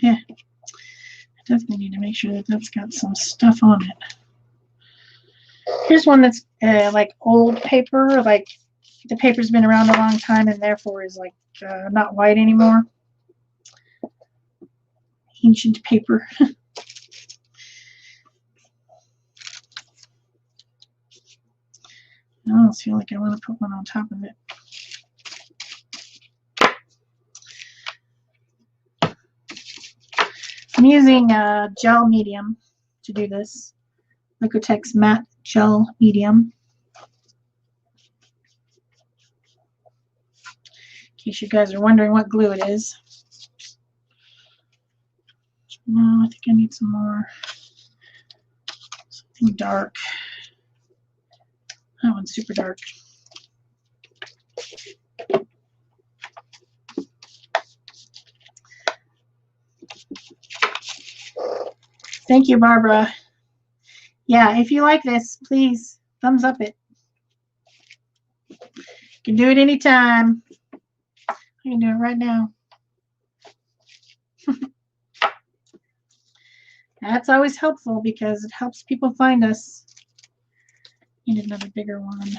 Yeah. I definitely need to make sure that that's got some stuff on it. Here's one that's like old paper, like the paper's been around a long time and therefore is like not white anymore. Ancient paper. I don't feel like I want to put one on top of it. I'm using gel medium to do this. Liquitex matte gel medium. In case you guys are wondering what glue it is. No, I think I need some more. Something dark. That one's super dark. Thank you, Barbara. Yeah, if you like this, please thumbs up it. You can do it anytime. I can do it right now. That's always helpful because it helps people find us. Need another bigger one.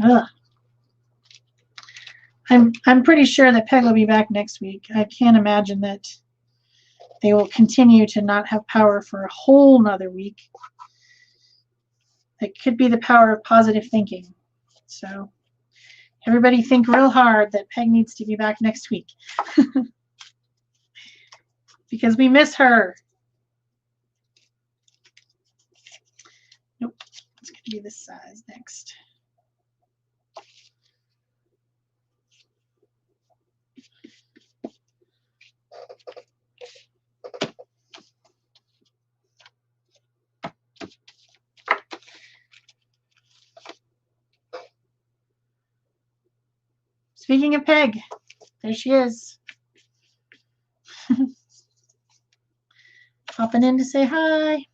Ugh. I'm pretty sure that Peg will be back next week. I can't imagine that they will continue to not have power for a whole nother week. It could be the power of positive thinking. So everybody think real hard that Peg needs to be back next week. Because we miss her. Nope, it's going to be this size next. Speaking of Peg, there she is. Popping in to say hi.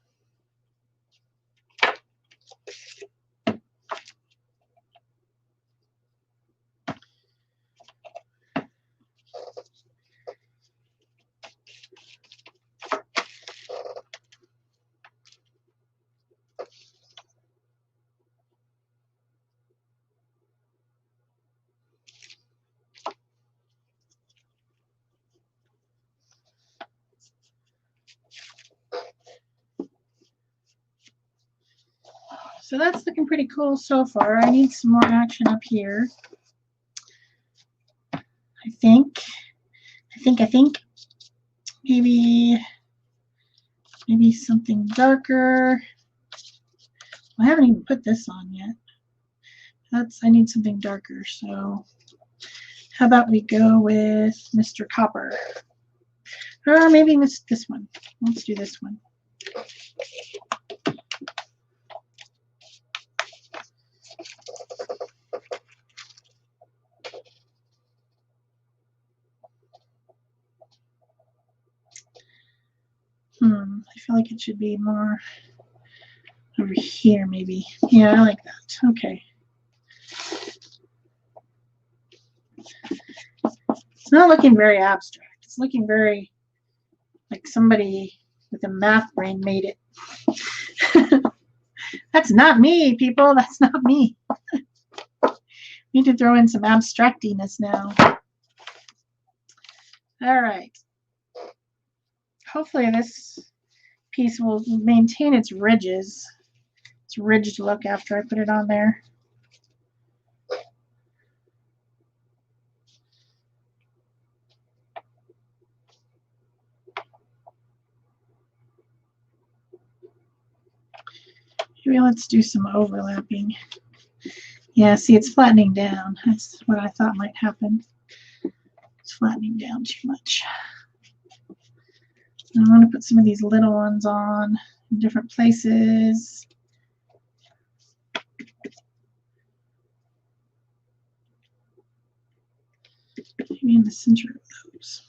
So that's looking pretty cool so far. I need some more action up here. I think maybe something darker. I haven't even put this on yet. I need something darker. So how about we go with Mr. Copper? Or maybe this one. Let's do this one. I feel like it should be more over here, maybe. Yeah, I like that. Okay. It's not looking very abstract. It's looking very like somebody with a math brain made it. That's not me, people. That's not me. Need to throw in some abstractiness now. All right. Hopefully this piece will maintain its ridges, its ridged look after I put it on there. Maybe let's do some overlapping. Yeah, see, it's flattening down. That's what I thought might happen. It's flattening down too much. I want to put some of these little ones on in different places. Maybe in the center of those.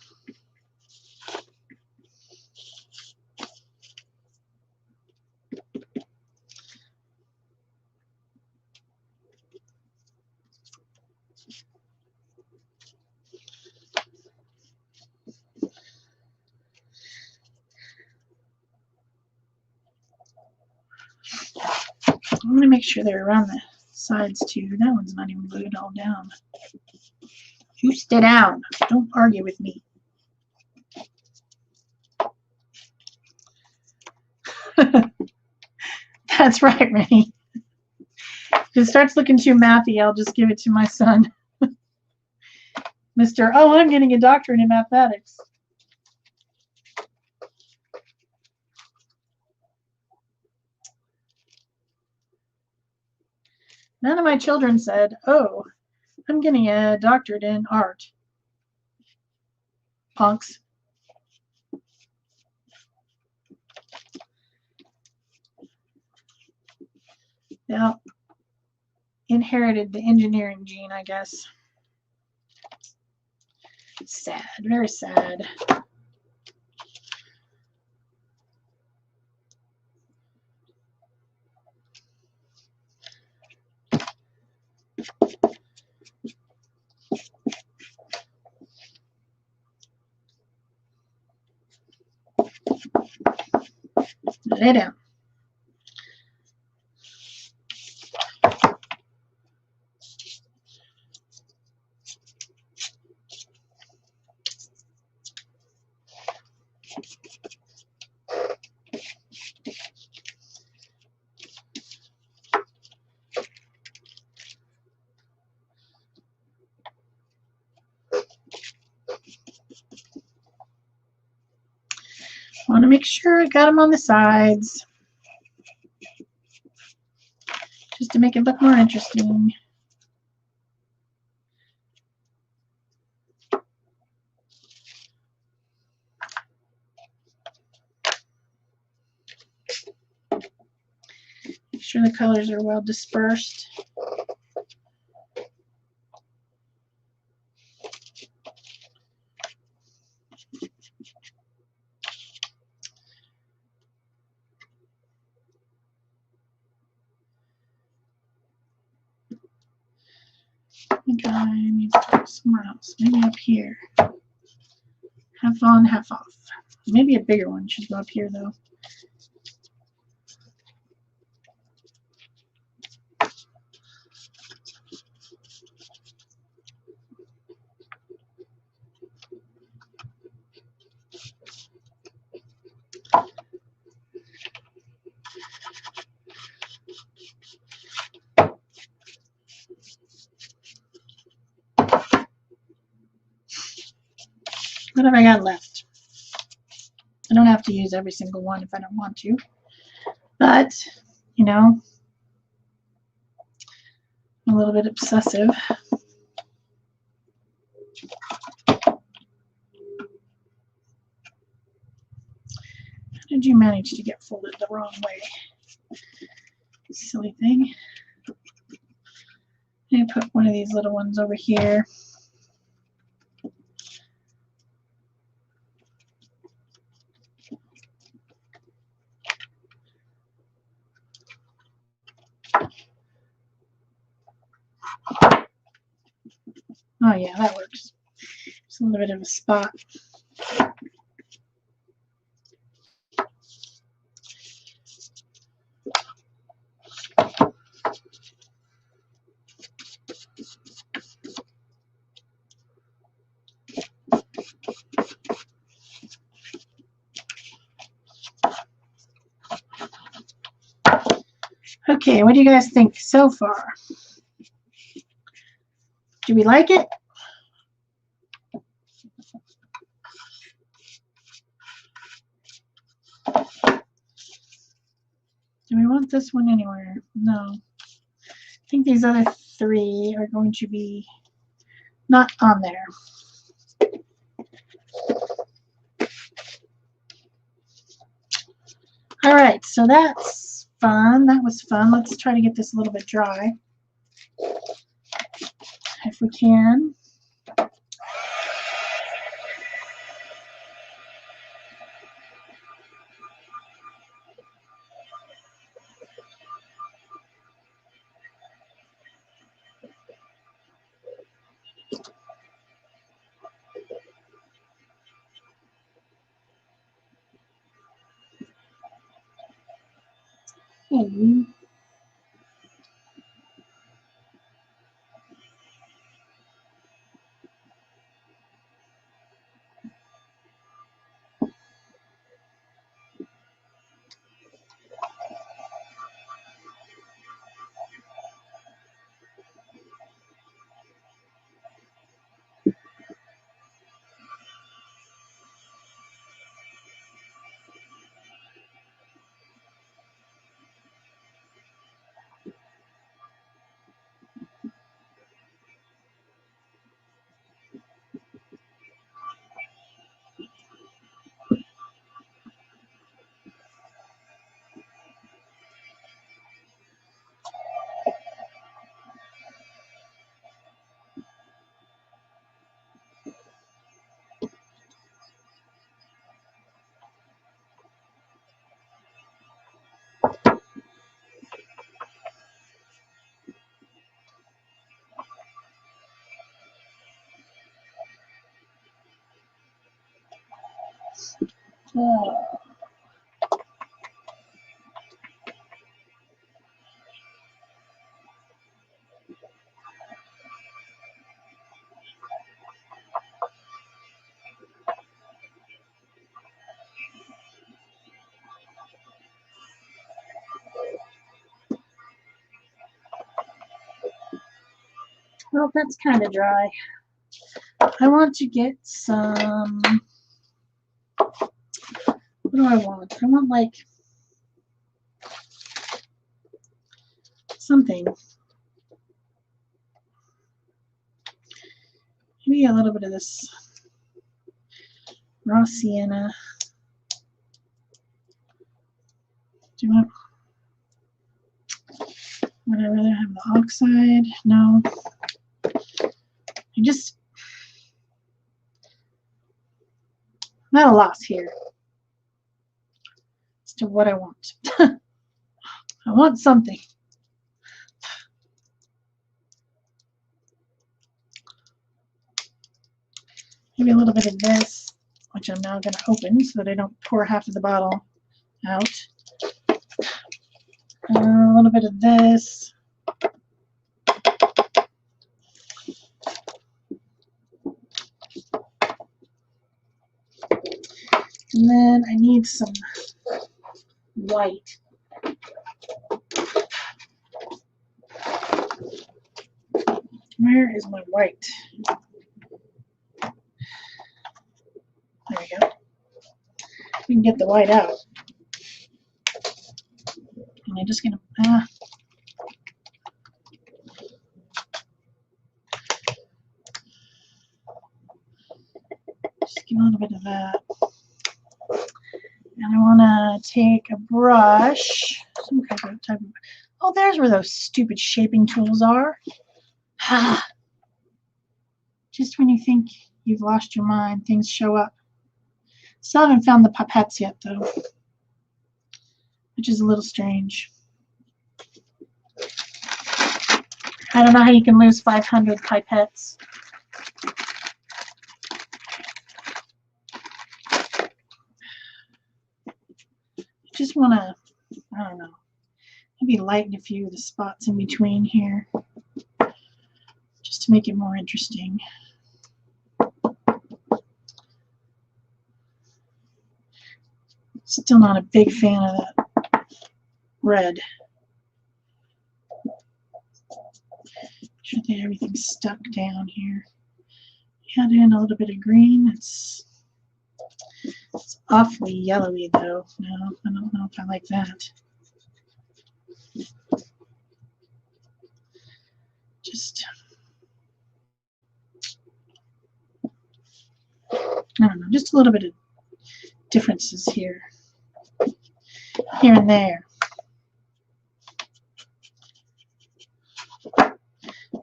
I want to make sure they're around the sides too. That one's not even glued all down. You stay down. Don't argue with me. That's right, Rennie. If it starts looking too mathy, I'll just give it to my son. Mr. Oh, I'm getting a doctorate in mathematics. None of my children said, oh, I'm getting a doctorate in art. Punks. Now, inherited the engineering gene, I guess. Sad, very sad. Lay down. I want to make sure I got them on the sides, just to make it look more interesting. Make sure the colors are well dispersed. I think I need to go somewhere else, maybe up here. Half on, half off. Maybe a bigger one should go up here though. What have I got left? I don't have to use every single one if I don't want to, but, you know, I'm a little bit obsessive. How did you manage to get folded the wrong way? Silly thing. I'm going to put one of these little ones over here. Oh yeah, that works. Just a little bit of a spot. Okay, what do you guys think so far? Do we like it? Do we want this one anywhere? No. I think these other three are going to be not on there. All right, so that's fun. That was fun. Let's try to get this a little bit dry, if we can. Well, that's kind of dry. I want to get some, what do I want? I want like something. Maybe a little bit of this raw sienna. Do you want, would I rather have the oxide? No. I'm at a loss here as to what I want. I want something. Maybe a little bit of this, which I'm now going to open so that I don't pour half of the bottle out. A little bit of this. And then I need some white. Where is my white? can get the white out. And I'm just going to, just get a little bit of that. And I want to take a brush, some kind of type of, oh, there's where those stupid shaping tools are. Just when you think you've lost your mind, things show up. Still haven't found the pipettes yet, though, which is a little strange. I don't know how you can lose 500 pipettes. Just want to, I don't know, maybe lighten a few of the spots in between here, just to make it more interesting. Still not a big fan of that red. Sure that everything's stuck down here. Add in a little bit of green. It's awfully yellowy though. No, I don't know if I like that. Just, I don't know, just a little bit of differences here and there.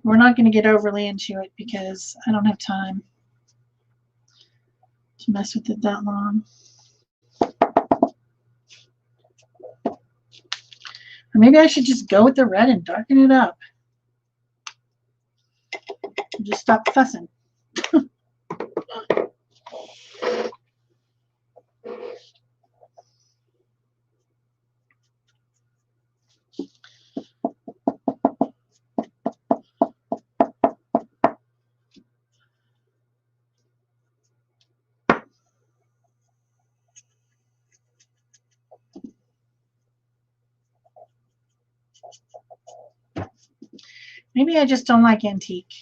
We're not going to get overly into it because I don't have time to mess with it that long. Or maybe I should just go with the red and darken it up. And just stop fussing. Maybe I just don't like antique.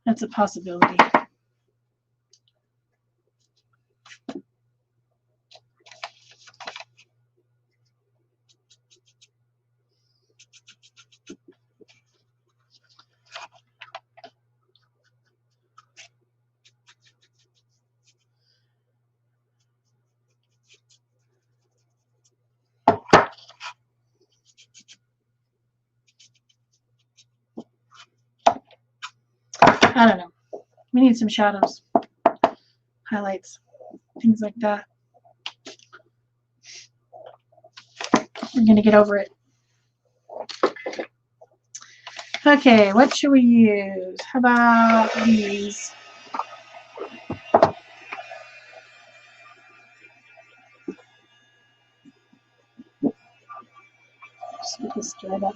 That's a possibility. I don't know. We need some shadows, highlights, things like that. We're going to get over it. Okay, what should we use? How about these? Just get this dried up.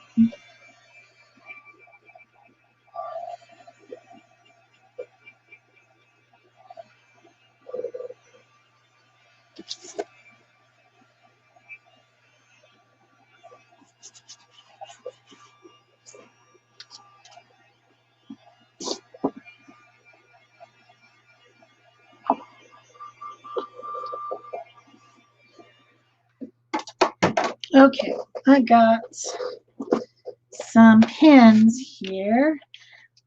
Okay, I got some pens here.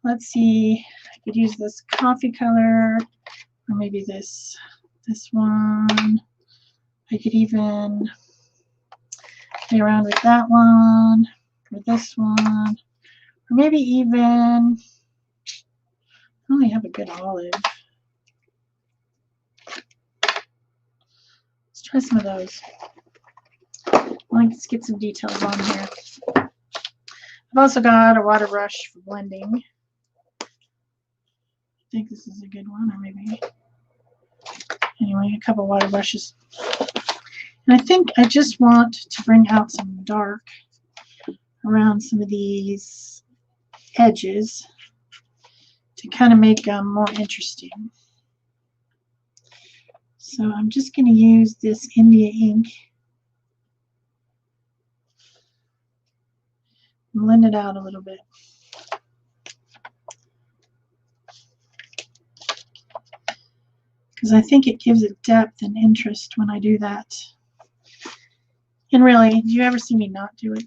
Let's see, I could use this coffee color, or maybe this one. I could even play around with that one, or this one, or maybe even, I only have a good olive. Let's try some of those. Let's get some details on here. I've also got a water brush for blending. I think this is a good one, or maybe, anyway, a couple water brushes. And I think I just want to bring out some dark around some of these edges to kind of make them more interesting. So I'm just going to use this India ink, blend it out a little bit. because I think it gives it depth and interest when I do that. And really, do you ever see me not do it?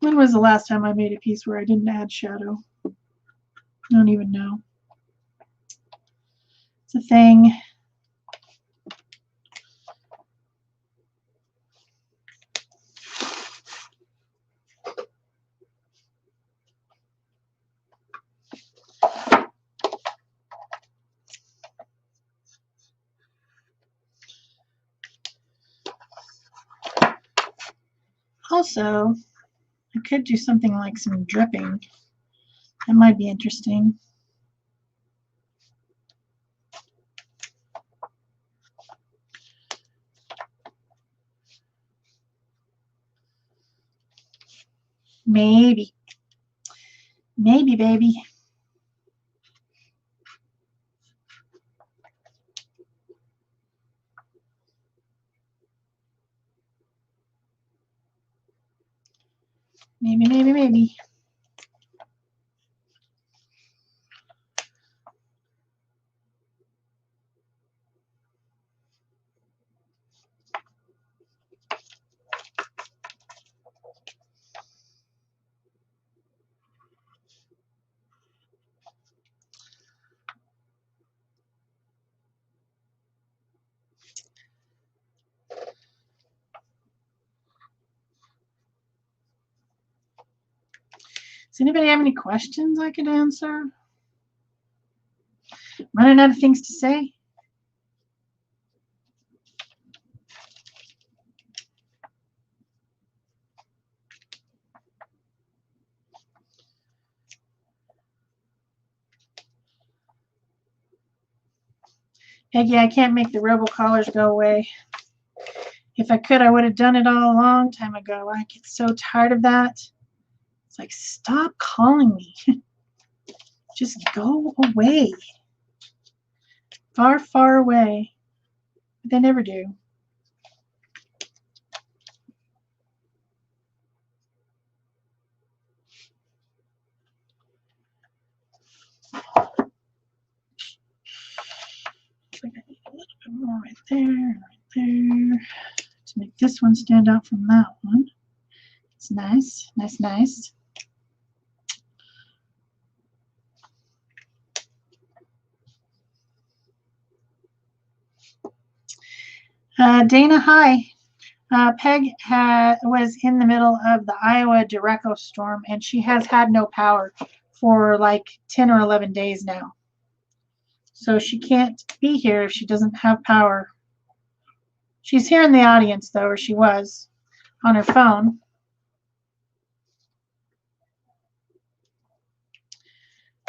When was the last time I made a piece where I didn't add shadow? I don't even know. It's a thing. Also, I could do something like some dripping. That might be interesting. Maybe. Maybe, baby. Maybe, maybe, maybe. Does anybody have any questions I could answer? Running out of things to say? Peggy, I can't make the robocollars go away. If I could, I would have done it all a long time ago. I get so tired of that. It's like, stop calling me. Just go away. Far, far away. But they never do. I think I need a little bit more right there, to make this one stand out from that one. It's nice, nice, nice. Dana, hi. Peg was in the middle of the Iowa Derecho storm, and she has had no power for like 10 or 11 days now. So she can't be here if she doesn't have power. She's here in the audience, though, or she was, on her phone.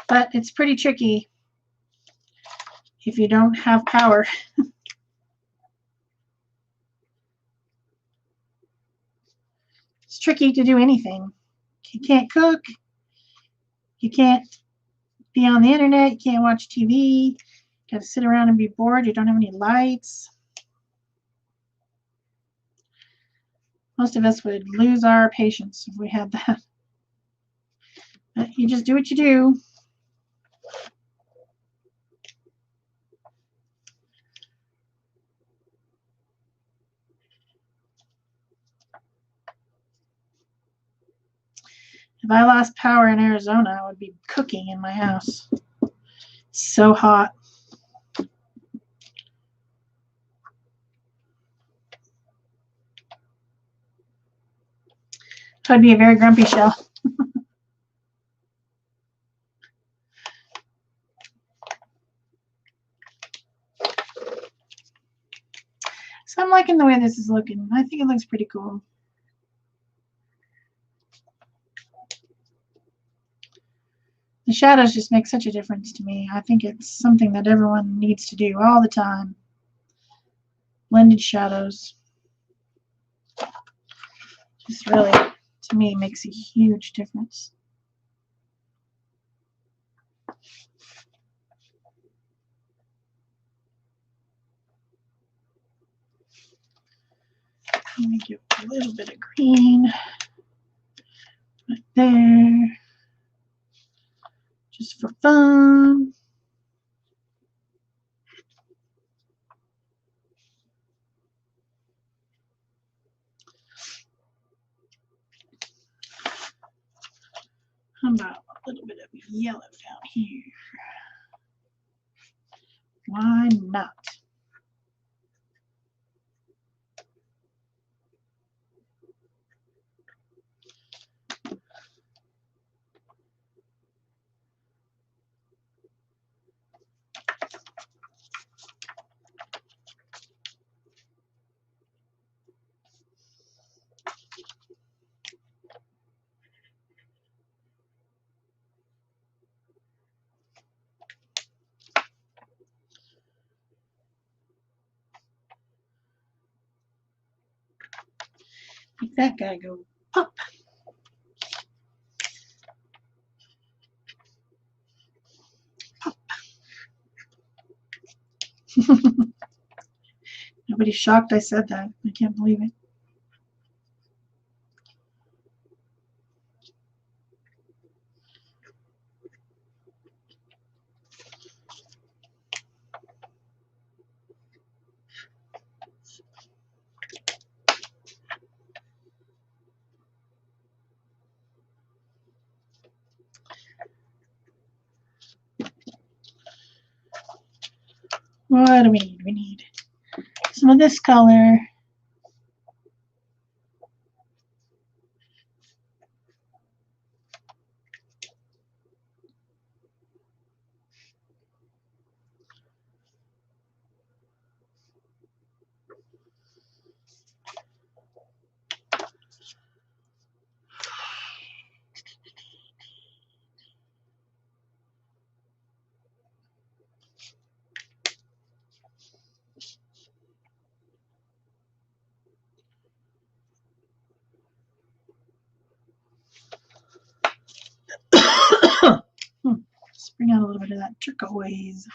But it's pretty tricky if you don't have power. It's tricky to do anything. You can't cook. You can't be on the internet. You can't watch TV. You got to sit around and be bored. You don't have any lights. Most of us would lose our patience if we had that. But you just do what you do. If I lost power in Arizona, I would be cooking in my house. It's so hot. I'd be a very grumpy Shel. So I'm liking the way this is looking. I think it looks pretty cool. The shadows just make such a difference to me. I think it's something that everyone needs to do all the time. Blended shadows. Just really, to me, makes a huge difference. Let me give a little bit of green right there. just for fun. How about a little bit of yellow down here? Why not? Make that guy go pop. Pop. Nobody's shocked I said that. I can't believe it. What do we need? We need some of this color. Just bring out a little bit of that turquoise.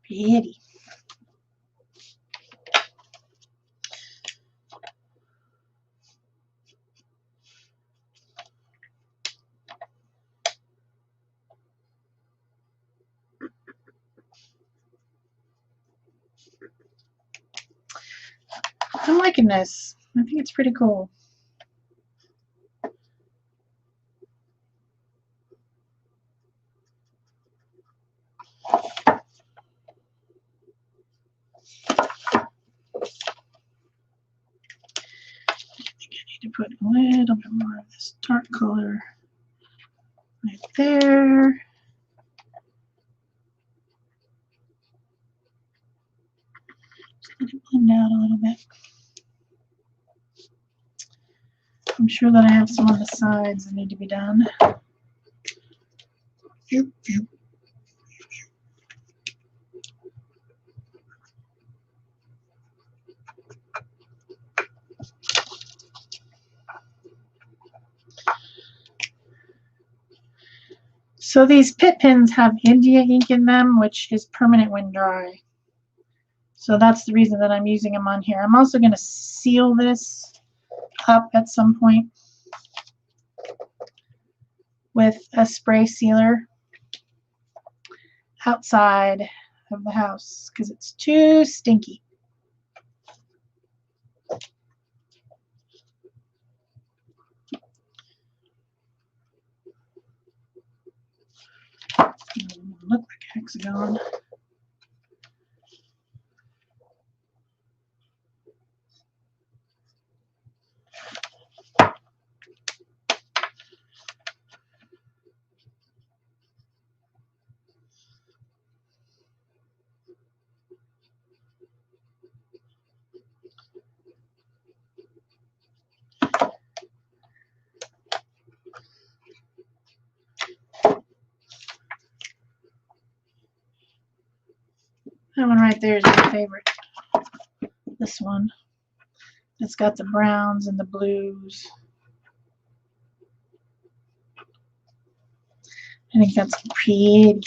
Pretty. I'm liking this. I think it's pretty cool. To put a little bit more of this dark color right there. Just let it blend out a little bit. I'm sure that I have some on the sides that need to be done. So these pit pins have India ink in them, which is permanent when dry. So that's the reason that I'm using them on here. I'm also going to seal this up at some point with a spray sealer outside of the house because it's too stinky. Look like a hexagon. That one right there is my favorite. This one. It's got the browns and the blues. I think that's pretty.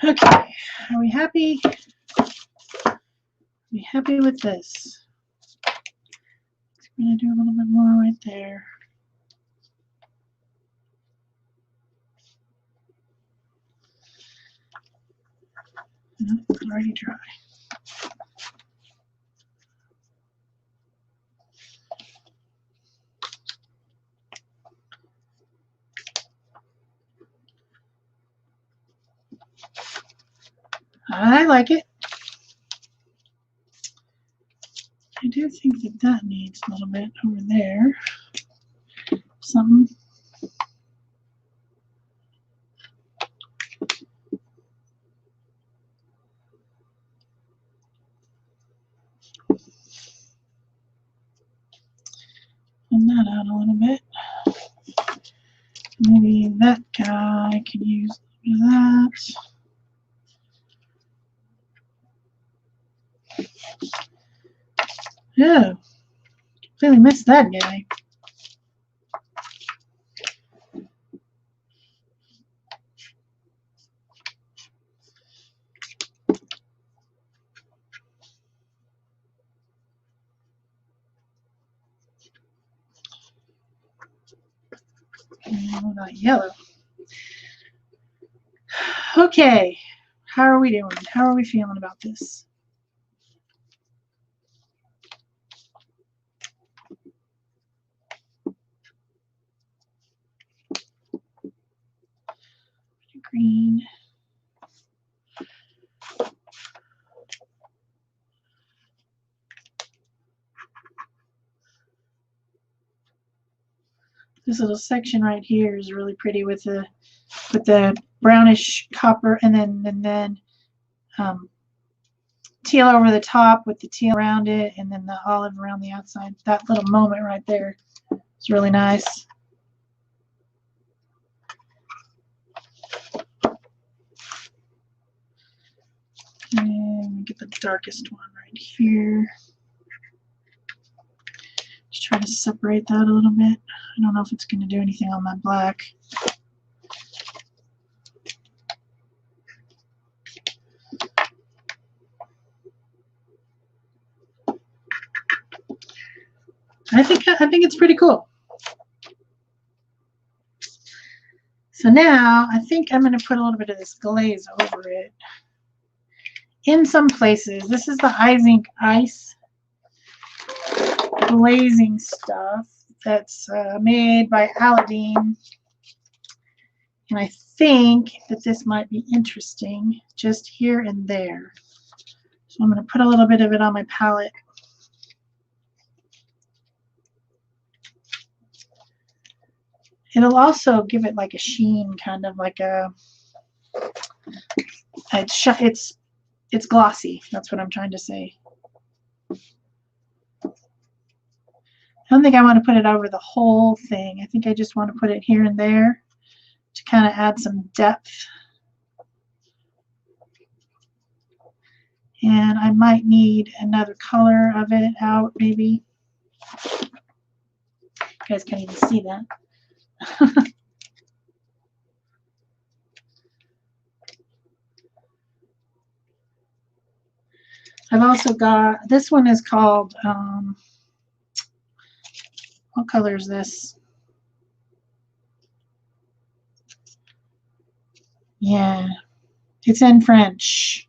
Okay, are we happy? Are we happy with this? I'm going to do a little bit more right there. It's already dry. I like it. I do think that that needs a little bit over there. Something. Thin that out a little bit. Maybe that guy could use a bit of that. Oh, completely missed that guy. Oh, not yellow. Okay, how are we doing? How are we feeling about this? Green. This little section right here is really pretty with the brownish copper and then teal over the top with the teal around it and then the olive around the outside. That little moment right there is really nice. And get the darkest one right here. Just try to separate that a little bit. I don't know if it's going to do anything on that black. I think it's pretty cool. So now I think I'm going to put a little bit of this glaze over it. In some places, this is the icing ice glazing stuff that's made by Aladdin, and I think that this might be interesting just here and there. So I'm going to put a little bit of it on my palette. It'll also give it like a sheen, kind of like a. It's glossy. That's what I'm trying to say. I don't think I want to put it over the whole thing. I think I just want to put it here and there to kind of add some depth. And I might need another color of it out, maybe. You guys can't even see that. I've also got, this one is called, what color is this? Yeah, it's in French.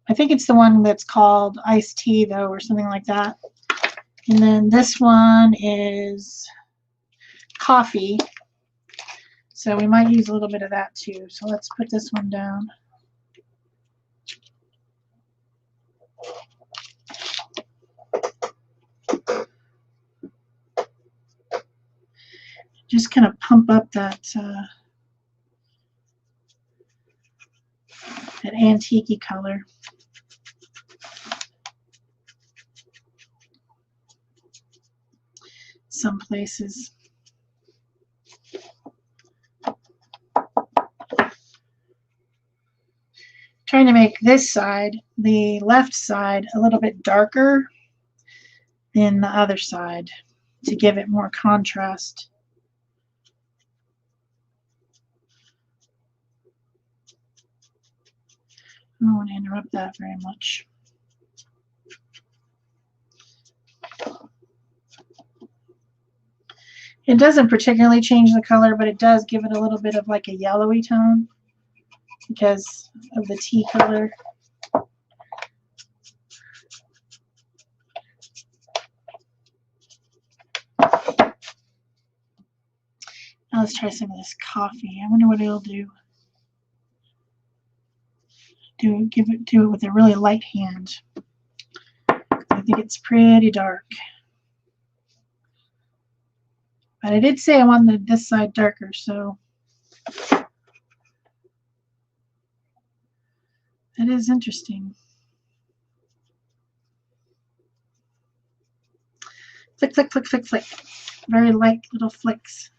I think it's the one that's called iced tea, though, or something like that. And then this one is coffee. So we might use a little bit of that too. So let's put this one down. Just kind of pump up that that antique-y color. Some places. Trying to make this side, the left side, a little bit darker than the other side to give it more contrast. don't want to interrupt that very much. It doesn't particularly change the color, but it does give it a little bit of like a yellowy tone because of the tea color. Now let's try some of this coffee. I wonder what it'll do. Do it with a really light hand. I think it's pretty dark. But I did say I wanted this side darker, so that is interesting. Flick, flick, flick, flick, flick. Very light little flicks.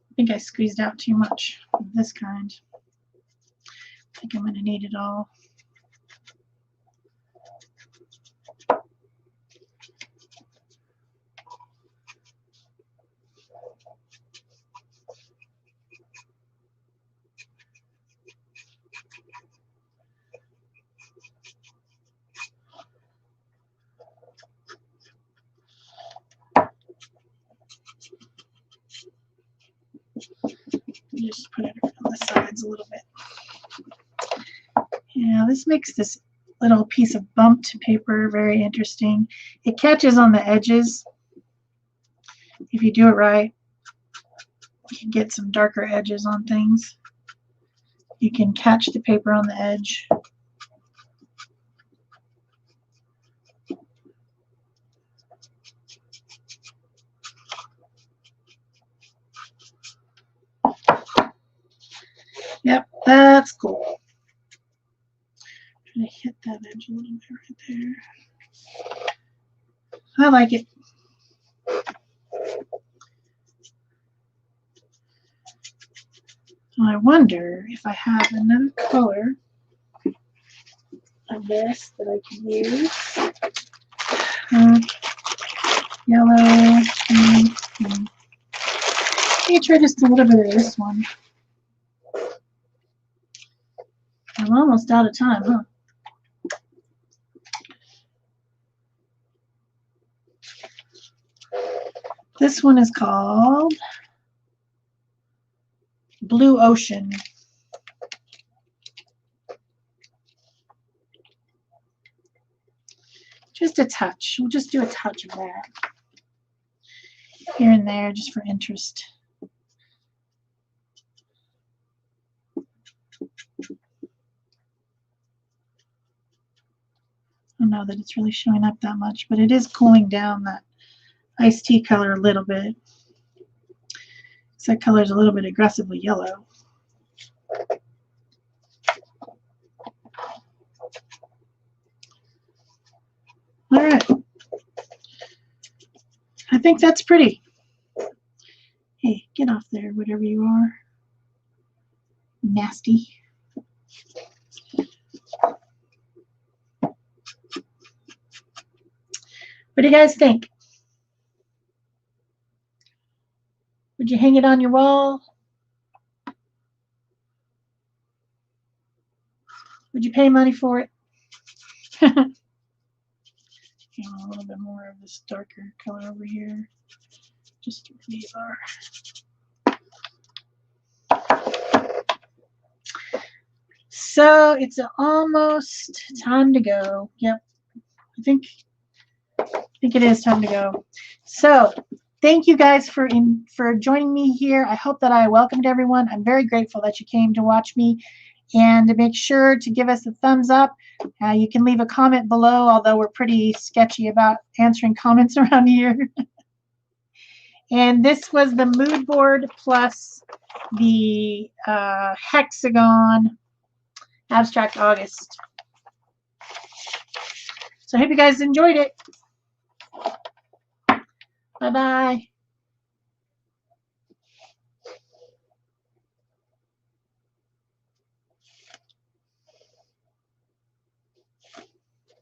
I think I squeezed out too much of this kind. I think I'm going to need it all. Just put it on the sides a little bit. Yeah, this makes this little piece of bumped paper very interesting. It catches on the edges. If you do it right, you can get some darker edges on things. You can catch the paper on the edge. Yep, that's cool. Trying to hit that edge a little bit right there. I like it. So I wonder if I have another color of this that I can use. Yellow. Let me try just a little bit of this one. I'm almost out of time, huh? This one is called Blue Ocean. Just a touch. We'll just do a touch of that here and there just for interest. I don't know that it's really showing up that much, but it is cooling down that iced tea color a little bit. So that color is a little bit aggressively yellow. All right. I think that's pretty. Hey, get off there, whatever you are. Nasty. What do you guys think? Would you hang it on your wall? Would you pay money for it? A little bit more of this darker color over here. Just where these are. So it's almost time to go. Yep. I think it is time to go. So thank you guys for joining me here. I hope that I welcomed everyone. I'm very grateful that you came to watch me. And make sure to give us a thumbs up. You can leave a comment below, although we're pretty sketchy about answering comments around here. And this was the mood board plus the hexagon abstract August. So I hope you guys enjoyed it. Bye-bye.